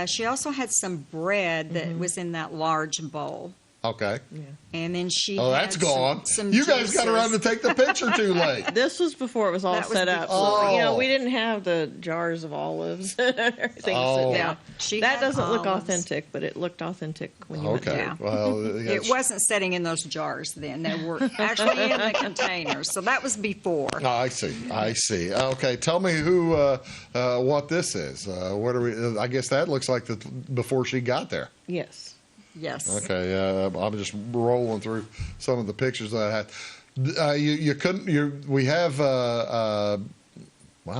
[SPEAKER 2] She also had some bread that was in that large bowl.
[SPEAKER 1] Okay.
[SPEAKER 2] Yeah. And then she
[SPEAKER 1] that's gone.
[SPEAKER 2] Some
[SPEAKER 1] you guys got around to take the picture too late.
[SPEAKER 6] This was before it was all set up. So, we didn't have the jars of olives and everything.
[SPEAKER 1] Oh.
[SPEAKER 2] Yeah.
[SPEAKER 6] That doesn't look authentic, but it looked authentic when you went there.
[SPEAKER 2] Yeah.
[SPEAKER 1] Well,
[SPEAKER 2] it wasn't sitting in those jars then. They were actually in the containers. So that was before.
[SPEAKER 1] Oh, I see. Okay, tell me what this is. What are we? I guess that looks like before she got there.
[SPEAKER 6] Yes.
[SPEAKER 2] Yes.
[SPEAKER 1] Okay, I'm just rolling through some of the pictures that I had. You couldn't. We have. Wow,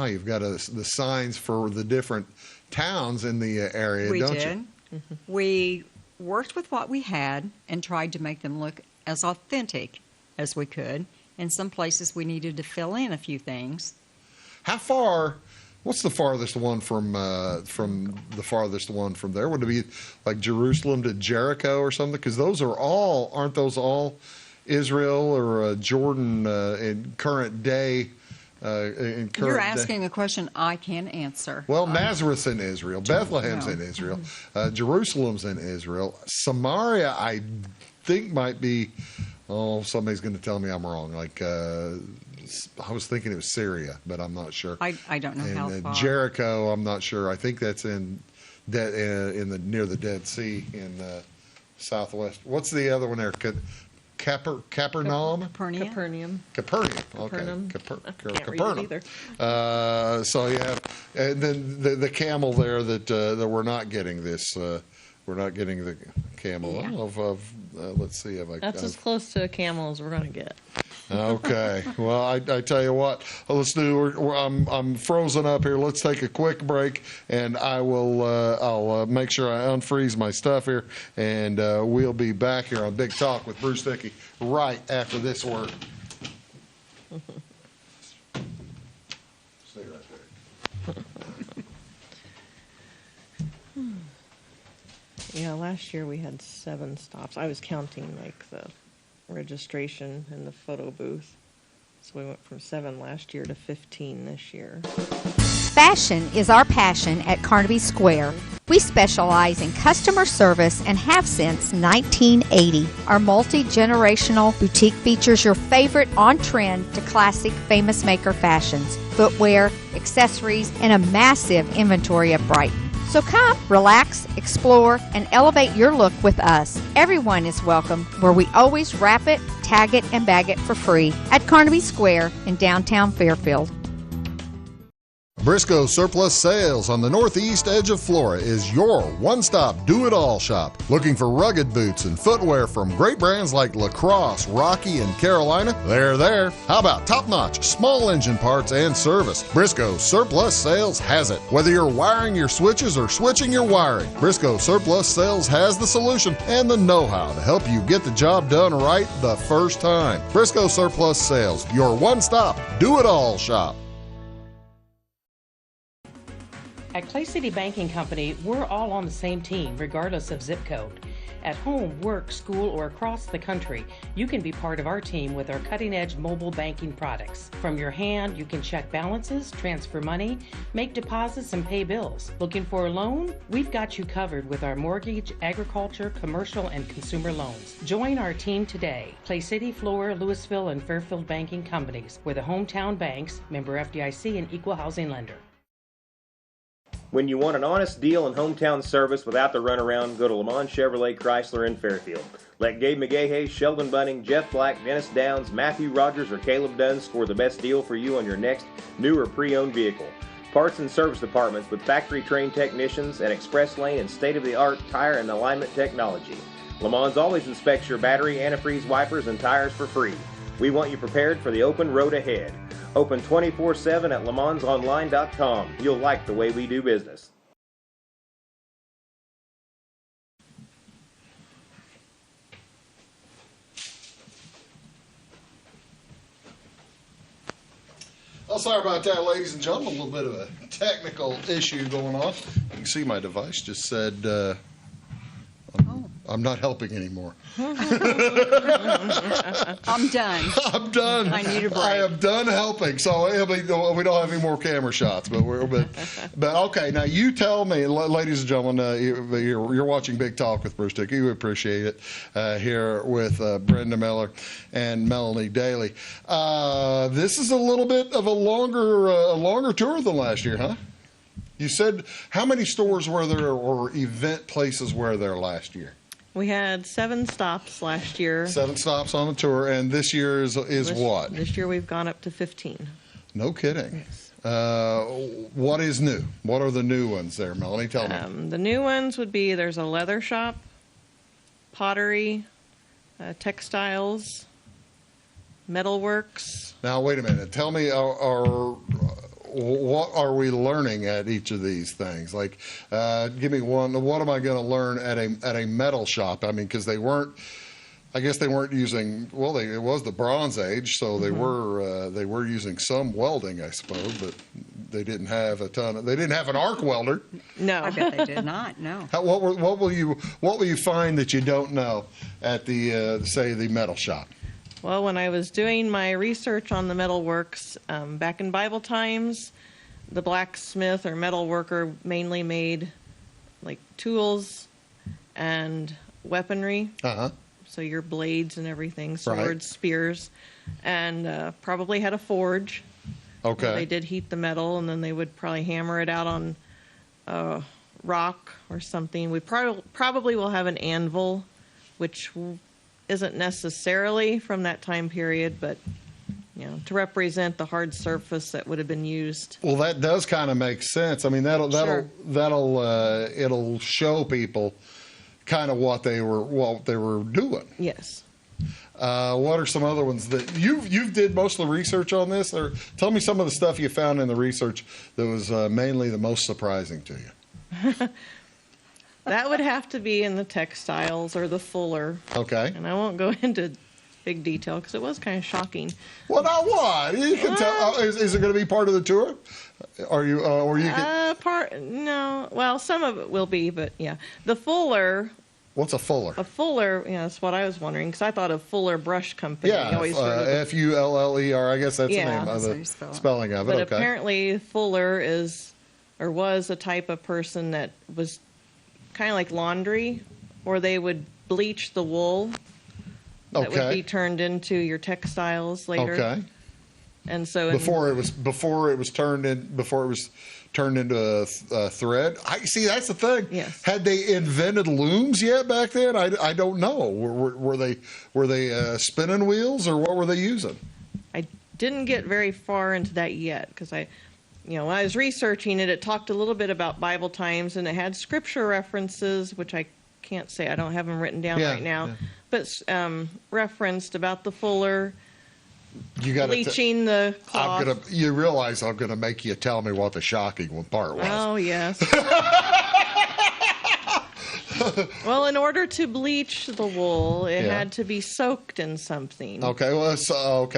[SPEAKER 1] you've got the signs for the different towns in the area, don't you?
[SPEAKER 2] We did. We worked with what we had and tried to make them look as authentic as we could. In some places, we needed to fill in a few things.
[SPEAKER 1] How far? What's the farthest one from the farthest one from there? Would it be like Jerusalem to Jericho or something? Because aren't those all Israel or Jordan in current day?
[SPEAKER 2] You're asking a question I can answer.
[SPEAKER 1] Well, Nazareth's in Israel, Bethlehem's in Israel, Jerusalem's in Israel. Samaria, I think might be. Oh, somebody's going to tell me I'm wrong. Like. I was thinking it was Syria, but I'm not sure.
[SPEAKER 2] I don't know how far.
[SPEAKER 1] Jericho, I'm not sure. I think that's near the Dead Sea in southwest. What's the other one there? Capernaum.
[SPEAKER 6] Capernaum.
[SPEAKER 1] Okay.
[SPEAKER 6] Capernaum. Either.
[SPEAKER 1] So you have, and then the camel there that we're not getting this. We're not getting the camel let's see if
[SPEAKER 6] That's as close to a camel as we're going to get.
[SPEAKER 1] Okay. Well, I tell you what. Let's do. I'm frozen up here. Let's take a quick break, and I'll make sure I unfreeze my stuff here, and we'll be back here on Big Talk with Bruce Dickey right after this word. Stay right there.
[SPEAKER 6] Yeah, last year we had 7 stops. I was counting like the registration and the photo booth. So we went from 7 last year to 15 this year.
[SPEAKER 14] Fashion is our passion at Carnaby Square. We specialize in customer service and have since 1980. Our multi-generational boutique features your favorite on-trend to classic Famous Maker fashions, footwear, accessories, and a massive inventory of Brighton. So come, relax, explore, and elevate your look with us. Everyone is welcome, where we always wrap it, tag it, and bag it for free at Carnaby Square in downtown Fairfield.
[SPEAKER 1] Briscoe Surplus Sales on the northeast edge of Flora is your one-stop do-it-all shop. Looking for rugged boots and footwear from great brands like Lacrosse, Rocky, and Carolina? They're there. How about top-notch small engine parts and service? Briscoe Surplus Sales has it. Whether you're wiring your switches or switching your wiring, Briscoe Surplus Sales has the solution and the know-how to help you get the job done right the first time. Briscoe Surplus Sales, your one-stop do-it-all shop.
[SPEAKER 15] At Clay City Banking Company, we're all on the same team, regardless of zip code. At home, work, school, or across the country, you can be part of our team with our cutting-edge mobile banking products. From your hand, you can check balances, transfer money, make deposits, and pay bills. Looking for a loan? We've got you covered with our mortgage, agriculture, commercial, and consumer loans. Join our team today. Clay City, Flora, Louisville, and Fairfield Banking Companies. We're the hometown banks, member FDIC, and equal housing lender.
[SPEAKER 4] When you want an honest deal and hometown service without the runaround, go to Lamont Chevrolet Chrysler in Fairfield. Let Gabe McGahey, Sheldon Bunning, Jeff Black, Dennis Downs, Matthew Rogers, or Caleb Dunn score the best deal for you on your next new or pre-owned vehicle. Parts and service departments with factory-trained technicians and express lane and state-of-the-art tire and alignment technology. Lamont always inspects your battery, antifreeze, wipers, and tires for free. We want you prepared for the open road ahead. Open 24/7 at LeMansOnline.com. You'll like the way we do business.
[SPEAKER 1] Oh, sorry about that, ladies and gentlemen. A little bit of a technical issue going on. You can see my device just said, I'm not helping anymore.
[SPEAKER 2] I'm done.
[SPEAKER 1] I'm done.
[SPEAKER 2] I need a break.
[SPEAKER 1] I am done helping. So we don't have any more camera shots, but okay. Now you tell me, ladies and gentlemen, you're watching Big Talk with Bruce Dickey. We appreciate it here with Brenda Miller and Melanie Dailey. This is a little bit of a longer tour than last year, huh? You said how many stores were there or event places were there last year?
[SPEAKER 6] We had 7 stops last year.
[SPEAKER 1] 7 stops on the tour, and this year is what?
[SPEAKER 6] This year we've gone up to 15.
[SPEAKER 1] No kidding. What is new? What are the new ones there, Melanie? Tell me.
[SPEAKER 6] The new ones would be there's a leather shop, pottery, textiles, metalworks.
[SPEAKER 1] Now, wait a minute. Tell me, what are we learning at each of these things? Like, give me one. What am I going to learn at a metal shop? I mean, because I guess they weren't using. Well, it was the Bronze Age, so they were using some welding, I suppose, but they didn't have a ton. They didn't have an arc welder.
[SPEAKER 6] No,
[SPEAKER 2] I bet they did not. No.
[SPEAKER 1] What will you find that you don't know at the say the metal shop?
[SPEAKER 6] Well, when I was doing my research on the metalworks, back in Bible times, the blacksmith or metal worker mainly made like tools and weaponry.
[SPEAKER 1] Uh-huh.
[SPEAKER 6] So your blades and everything, swords,
[SPEAKER 1] Right.
[SPEAKER 6] spears, and probably had a forge.
[SPEAKER 1] Okay.
[SPEAKER 6] Where they did heat the metal, and then they would probably hammer it out on rock or something. We probably will have an anvil, which isn't necessarily from that time period, but to represent the hard surface that would have been used.
[SPEAKER 1] Well, that does kind of make sense. I mean,
[SPEAKER 6] Sure.
[SPEAKER 1] it'll show people kind of what they were doing.
[SPEAKER 6] Yes.
[SPEAKER 1] What are some other ones that you did most of the research on this? Or tell me some of the stuff you found in the research that was mainly the most surprising to you.
[SPEAKER 6] That would have to be in the textiles or the fuller.
[SPEAKER 1] Okay.
[SPEAKER 6] And I won't go into big detail because it was kind of shocking.
[SPEAKER 1] Well, now what? You can tell. Is it going to be part of the tour? Are you? Or you can?
[SPEAKER 6] No. Well, some of it will be, but yeah, the fuller.
[SPEAKER 1] What's a fuller?
[SPEAKER 6] A fuller. Yeah, that's what I was wondering because I thought of Fuller Brush Company.
[SPEAKER 1] Yeah, Fuller. I guess that's the name of the spelling of it.
[SPEAKER 6] But
[SPEAKER 1] okay.
[SPEAKER 6] apparently, fuller was a type of person that was kind of like laundry, or they would bleach the wool that would be turned into your textiles later.
[SPEAKER 1] Okay.
[SPEAKER 6] And so
[SPEAKER 1] before it was turned into a thread. I see. That's the thing.
[SPEAKER 6] Yes.
[SPEAKER 1] Had they invented looms yet back then? I don't know. Were they spinning wheels or what were they using?
[SPEAKER 6] I didn't get very far into that yet because when I was researching it, it talked a little bit about Bible times and it had scripture references, which I can't say. I don't have them written down right now, but referenced about the fuller.
[SPEAKER 1] You got
[SPEAKER 6] bleaching the cloth.
[SPEAKER 1] You realize I'm gonna make you tell me what the shocking one part was.
[SPEAKER 6] Oh yes. Well, in order to bleach the wool, it had to be soaked in something.
[SPEAKER 1] Okay. Well, so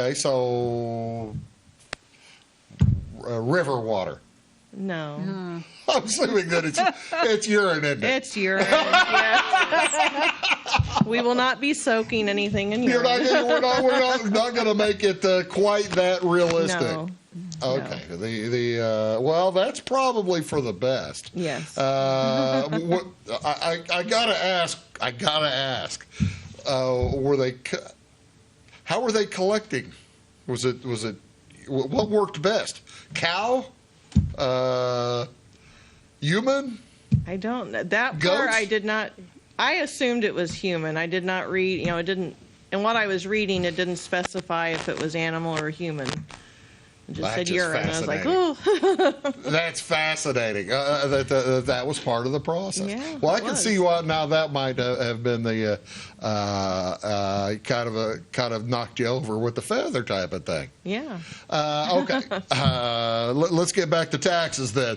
[SPEAKER 1] river water.
[SPEAKER 6] No.
[SPEAKER 1] I'm assuming that it's urine, isn't it?
[SPEAKER 6] It's urine. Yes. We will not be soaking anything in urine.
[SPEAKER 1] We're not going to make it quite that realistic.
[SPEAKER 6] No.
[SPEAKER 1] Okay. No. Well, that's probably for the best.
[SPEAKER 6] Yes.
[SPEAKER 1] I gotta ask. How were they collecting? Was it what worked best? Cow? Human?
[SPEAKER 6] I don't know. That
[SPEAKER 1] Goats?
[SPEAKER 6] part I did not. I assumed it was human. I did not read. It didn't. And what I was reading, it didn't specify if it was animal or human. It just said urine. I was like, oh.
[SPEAKER 1] That's fascinating. That was part of the process.
[SPEAKER 6] Yeah,
[SPEAKER 1] well, I can see why now that might have been the kind of knocked you over with the feather type of thing.
[SPEAKER 6] Yeah.
[SPEAKER 1] Okay. Let's get back to taxes then.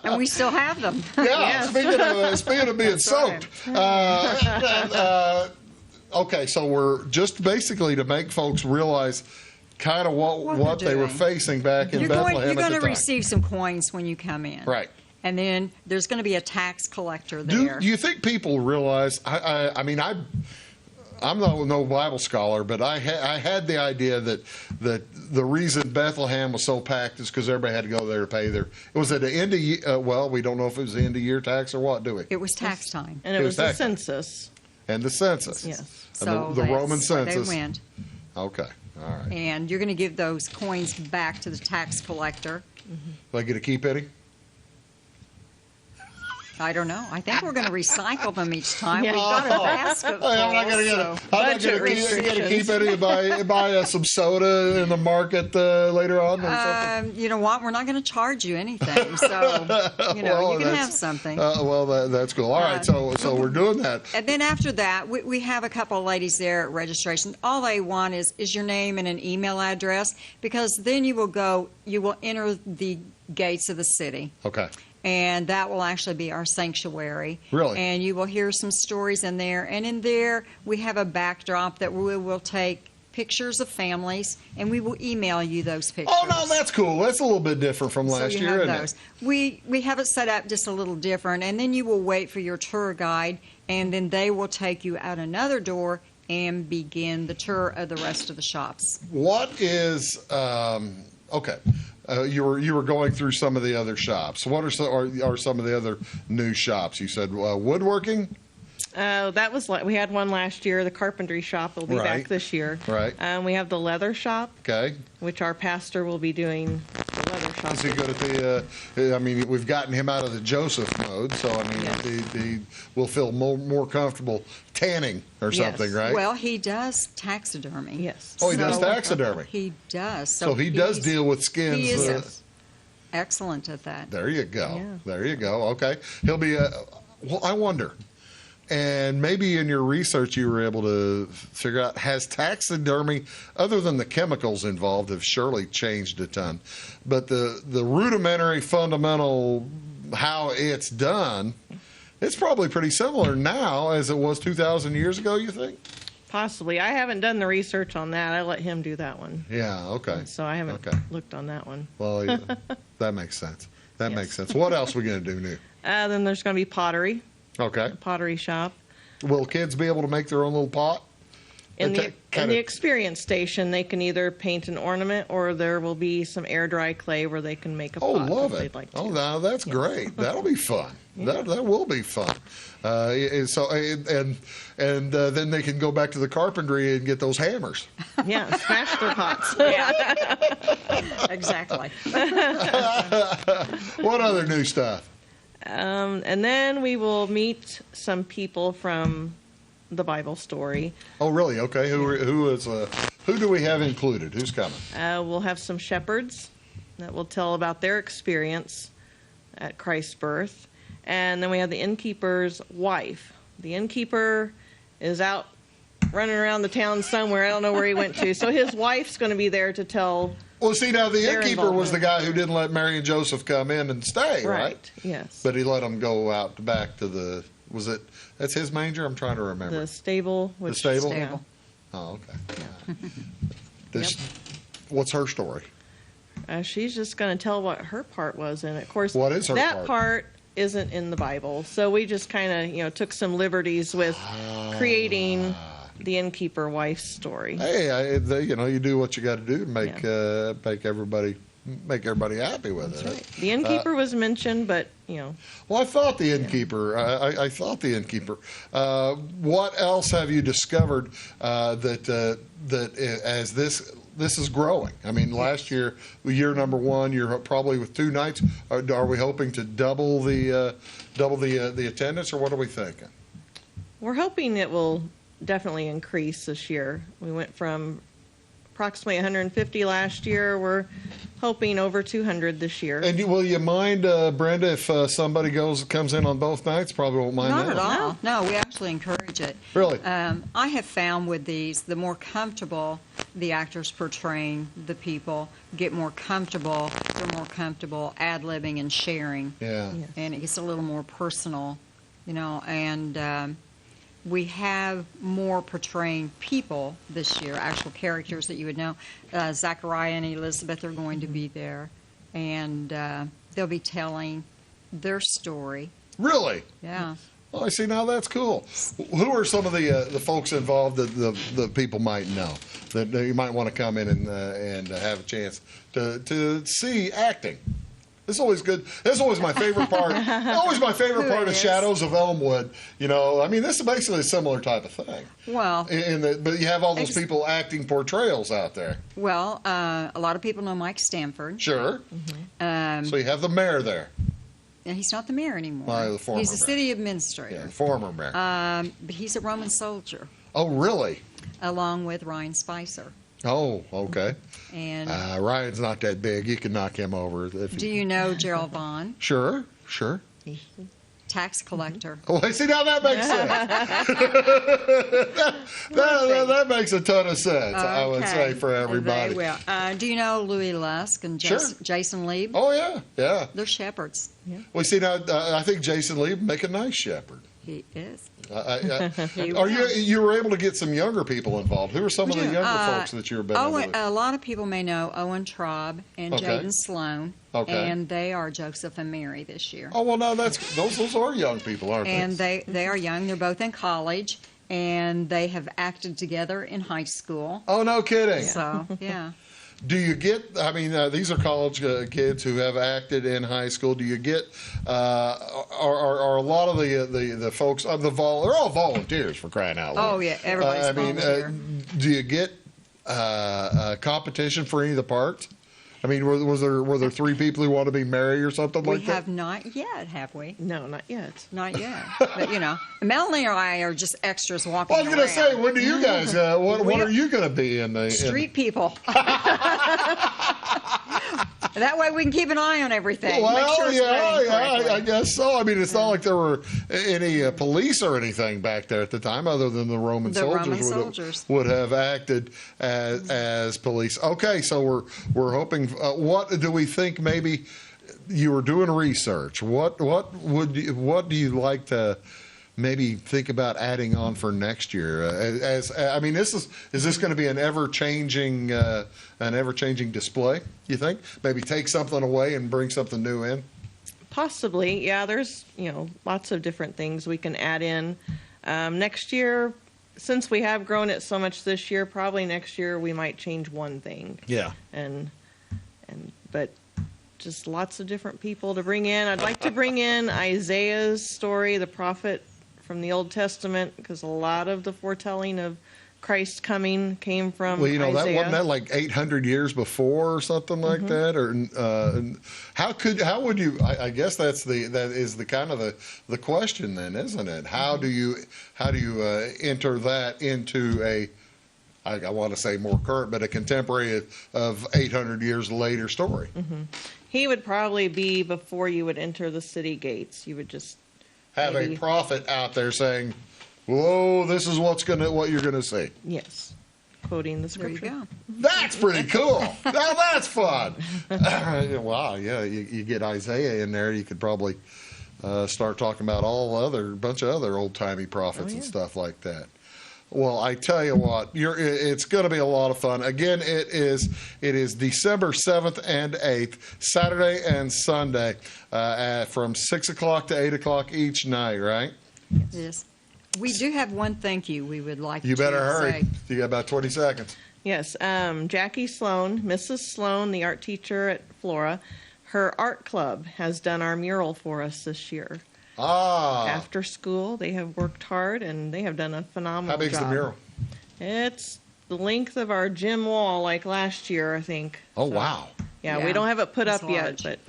[SPEAKER 2] And we still have them.
[SPEAKER 1] Yeah. Speaking of being soaked. Okay, so we're just basically to make folks realize kind of what they were facing back in Bethlehem
[SPEAKER 2] You're
[SPEAKER 1] at
[SPEAKER 2] going
[SPEAKER 1] the
[SPEAKER 2] to
[SPEAKER 1] time.
[SPEAKER 2] receive some coins when you come in.
[SPEAKER 1] Right.
[SPEAKER 2] And then there's going to be a tax collector there.
[SPEAKER 1] Do you think people realize? I mean, I'm no Bible scholar, but I had the idea that the reason Bethlehem was so packed is because everybody had to go there to pay their. It was at the end of well, we don't know if it was the end of year tax or what, do we?
[SPEAKER 2] It was tax time,
[SPEAKER 6] and it was the census.
[SPEAKER 1] And the census.
[SPEAKER 6] Yes.
[SPEAKER 1] And
[SPEAKER 2] so
[SPEAKER 1] the Roman census.
[SPEAKER 2] They went.
[SPEAKER 1] Okay. All right.
[SPEAKER 2] And you're going to give those coins back to the tax collector.
[SPEAKER 1] Do I get to keep any?
[SPEAKER 2] I don't know. I think we're going to recycle them each time.
[SPEAKER 6] Yeah.
[SPEAKER 2] We've got a basket full.
[SPEAKER 1] I'm not going to keep any and buy some soda in the market later on or something.
[SPEAKER 2] You know what? We're not going to charge you anything. So, you know, you can have something.
[SPEAKER 1] Well, that's cool. All right. So we're doing that.
[SPEAKER 2] And then after that, we have a couple of ladies there at registration. All they want is your name and an email address, because then you will enter the gates of the city.
[SPEAKER 1] Okay.
[SPEAKER 2] And that will actually be our sanctuary.
[SPEAKER 1] Really?
[SPEAKER 2] And you will hear some stories in there. And in there, we have a backdrop that we will take pictures of families, and we will email you those pictures.
[SPEAKER 1] Oh, no, that's cool. That's a little bit different from last year, isn't it?
[SPEAKER 2] We have it set up just a little different, and then you will wait for your tour guide, and then they will take you out another door and begin the tour of the rest of the shops.
[SPEAKER 1] What is okay? You were going through some of the other shops. What are some of the other new shops? You said woodworking.
[SPEAKER 6] That was we had one last year. The carpentry shop will be back this year.
[SPEAKER 1] Right.
[SPEAKER 6] We have the leather shop.
[SPEAKER 1] Okay.
[SPEAKER 6] Which our pastor will be doing the leather shop.
[SPEAKER 1] Is he good at the? I mean, we've gotten him out of the Joseph mode, so I mean, he will feel more comfortable tanning or something, right?
[SPEAKER 2] Well, he does taxidermy.
[SPEAKER 6] Yes.
[SPEAKER 1] Oh, he does taxidermy.
[SPEAKER 2] He does.
[SPEAKER 1] So he does deal with skins.
[SPEAKER 2] He is excellent at that.
[SPEAKER 1] There you go.
[SPEAKER 2] Yeah.
[SPEAKER 1] There you go. Okay. He'll be. Well, I wonder. And maybe in your research you were able to figure out, has taxidermy, other than the chemicals involved, have surely changed a ton, but the rudimentary, fundamental, how it's done, it's probably pretty similar now as it was 2,000 years ago, you think?
[SPEAKER 6] Possibly. I haven't done the research on that. I let him do that one.
[SPEAKER 1] Yeah, okay.
[SPEAKER 6] So I haven't looked on that one.
[SPEAKER 1] Well, yeah, that makes sense. That makes sense. What else are we going to do new?
[SPEAKER 6] Then there's going to be pottery.
[SPEAKER 1] Okay.
[SPEAKER 6] A pottery shop.
[SPEAKER 1] Will kids be able to make their own little pot?
[SPEAKER 6] In the experience station, they can either paint an ornament, or there will be some air dry clay where they can make a pot.
[SPEAKER 1] Oh, love
[SPEAKER 6] if
[SPEAKER 1] it!
[SPEAKER 6] They'd like to.
[SPEAKER 1] Oh, now that's great. That'll be fun. Yeah. That will be fun. Then they can go back to the carpentry and get those hammers.
[SPEAKER 6] Yeah, smash their pots.
[SPEAKER 2] Exactly.
[SPEAKER 1] What other new stuff?
[SPEAKER 6] And then we will meet some people from the Bible story.
[SPEAKER 1] Oh, really? Okay. Who do we have included? Who's coming?
[SPEAKER 6] We'll have some shepherds that will tell about their experience at Christ's birth. And then we have the innkeeper's wife. The innkeeper is out running around the town somewhere. I don't know where he went to. So his wife's going to be there to tell.
[SPEAKER 1] Well, see, now the innkeeper was the guy who didn't let Mary and Joseph come in and stay, right?
[SPEAKER 6] Yes.
[SPEAKER 1] But he let them go out back to the. That's his manger? I'm trying to remember.
[SPEAKER 6] The stable.
[SPEAKER 1] The stable?
[SPEAKER 6] Yeah.
[SPEAKER 1] Oh, okay. Yeah. What's her story?
[SPEAKER 6] She's just going to tell what her part was in it. Of course,
[SPEAKER 1] what is her
[SPEAKER 6] that part isn't in the Bible. So we just kind of, took some liberties with creating the innkeeper wife's story.
[SPEAKER 1] Hey, you do what you got to do to make everybody happy with it.
[SPEAKER 6] Right. The innkeeper was mentioned, but Well,
[SPEAKER 1] I thought the innkeeper. I thought the innkeeper. What else have you discovered that as this is growing? I mean, last year number one, you're probably with 2 nights. Are we hoping to double the attendance, or what are we thinking?
[SPEAKER 6] We're hoping it will definitely increase this year. We went from approximately 150 last year. We're hoping over 200 this year.
[SPEAKER 1] And will you mind, Brenda, if somebody comes in on both nights? Probably won't mind that.
[SPEAKER 2] Not at all. No, we actually encourage it.
[SPEAKER 1] Really?
[SPEAKER 2] I have found with these, the more comfortable the actors portraying the people get more comfortable, they're more comfortable ad-libbing and sharing.
[SPEAKER 1] Yeah.
[SPEAKER 2] And it gets a little more personal, and we have more portraying people this year, actual characters that you would know. Zachariah and Elizabeth are going to be there, and they'll be telling their story.
[SPEAKER 1] Really?
[SPEAKER 2] Yeah.
[SPEAKER 1] Oh, I see. Now that's cool. Who are some of the folks involved that the people might know that you might want to come in and have a chance to see acting? It's always good. That's always my favorite part. Always my favorite part of Shadows of Elmwood. You know, I mean, this is basically a similar type of thing.
[SPEAKER 2] Well,
[SPEAKER 1] but you have all those people acting portrayals out there.
[SPEAKER 2] Well, a lot of people know Mike Stanford.
[SPEAKER 1] Sure. So you have the mayor there.
[SPEAKER 2] And he's not the mayor anymore.
[SPEAKER 1] The former
[SPEAKER 2] he's the
[SPEAKER 1] mayor.
[SPEAKER 2] city administrator.
[SPEAKER 1] Yeah, former mayor.
[SPEAKER 2] But he's a Roman soldier.
[SPEAKER 1] Oh, really?
[SPEAKER 2] Along with Ryan Spicer.
[SPEAKER 1] Oh, okay.
[SPEAKER 2] And
[SPEAKER 1] Ryan's not that big. You can knock him over.
[SPEAKER 2] Do you know Gerald Vaughn?
[SPEAKER 1] Sure.
[SPEAKER 2] Tax collector.
[SPEAKER 1] Oh, see, now that makes sense. that makes a ton of sense, I would say, for everybody.
[SPEAKER 2] They will. Do you know Louis Lusk and Jason Lieb?
[SPEAKER 1] Oh, yeah.
[SPEAKER 2] They're shepherds. Yeah.
[SPEAKER 1] Well, see, now, I think Jason Lieb would make a nice shepherd.
[SPEAKER 2] He is.
[SPEAKER 1] You were able to get some younger people involved. Who are some of the younger folks that you've been able to?
[SPEAKER 2] A lot of people may know Owen Traub and Jaden Sloan.
[SPEAKER 1] Okay.
[SPEAKER 2] And they are Joseph and Mary this year.
[SPEAKER 1] Oh, well, no, those are young people, aren't they?
[SPEAKER 2] And they are young. They're both in college, and they have acted together in high schoon.
[SPEAKER 1] Oh, no kidding.
[SPEAKER 2] So, yeah.
[SPEAKER 1] Do you get, I mean, these are college kids who have acted in high school. Do you get, are a lot of the folks, they're all volunteers for crying out loud.
[SPEAKER 2] Oh, yeah, everybody's volunteer.
[SPEAKER 1] Do you get competition for any of the parts? I mean, were there 3 people who want to be Mary or something like that?
[SPEAKER 2] We have not yet, have we?
[SPEAKER 6] No, not yet.
[SPEAKER 2] Not yet. But, you know, Melanie and I are just extras walking around.
[SPEAKER 1] I was going to say, when do you guys, what are you going to be in the...
[SPEAKER 2] Street people. That way we can keep an eye on everything.
[SPEAKER 1] Well,
[SPEAKER 2] make sure it's
[SPEAKER 1] I guess so. I mean, it's not like there were any police or anything back there at the time, other than the Roman soldiers would have acted as police. Okay, so we're hoping. What do we think? Maybe you were doing research. What do you like to maybe think about adding on for next year? I mean, is this going to be an ever changing display? You think maybe take something away and bring something new in?
[SPEAKER 6] Possibly, yeah. There's lots of different things we can add in next year. Since we have grown it so much this year, probably next year we might change one thing.
[SPEAKER 1] Yeah.
[SPEAKER 6] But just lots of different people to bring in. I'd like to bring in Isaiah's story, the prophet from the Old Testament, because a lot of the foretelling of Christ coming came from Isaiah.
[SPEAKER 1] That wasn't that like 800 years before or something like that, or how would you? I guess that is the kind of the question then, isn't it? How do you enter that into a, I want to say more current, but a contemporary of 800 years later story?
[SPEAKER 6] He would probably be before you would enter the city gates. You would just
[SPEAKER 1] have a prophet out there saying, "Whoa, this is what you're gonna see."
[SPEAKER 6] Yes, quoting the scripture.
[SPEAKER 2] There you go.
[SPEAKER 1] That's pretty cool. Now that's fun. Wow, yeah, you get Isaiah in there, you could probably start talking about bunch of other old timey prophets and stuff like that. Well, I tell you what, it's going to be a lot of fun. Again, it is December 7th and 8th, Saturday and Sunday, from 6 o'clock to 8 o'clock each night, right?
[SPEAKER 2] Yes. We do have one thank you we would like to say.
[SPEAKER 1] You better hurry. You got about 20 seconds.
[SPEAKER 6] Yes. Jackie Sloan, Mrs. Sloan, the art teacher at Flora, her art club has done our mural for us this year. After school, they have worked hard, and they have done a phenomenal job.
[SPEAKER 1] How big's the mural?
[SPEAKER 6] It's the length of our gym wall, like last year, I think.
[SPEAKER 1] Oh, so, wow.
[SPEAKER 6] Yeah, we don't have it put up yet, but...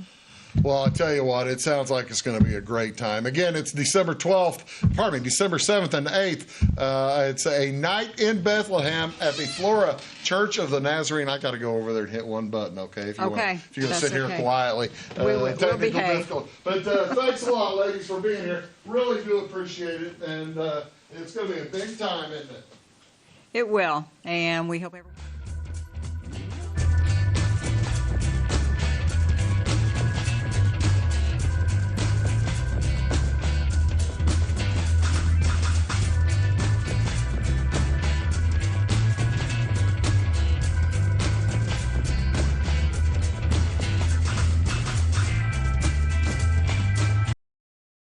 [SPEAKER 1] Well, I tell you what, it sounds like it's going to be a great time. Again, it's December 7th and 8th. It's a night in Bethlehem at the Flora Church of the Nazarene. I got to go over there and hit one button, okay? If you're going to sit here quietly.
[SPEAKER 2] We'll behave.
[SPEAKER 1] But thanks a lot, ladies, for being here. Really do appreciate it. And it's going to be a big time, isn't it?
[SPEAKER 2] It will. And we hope everyone...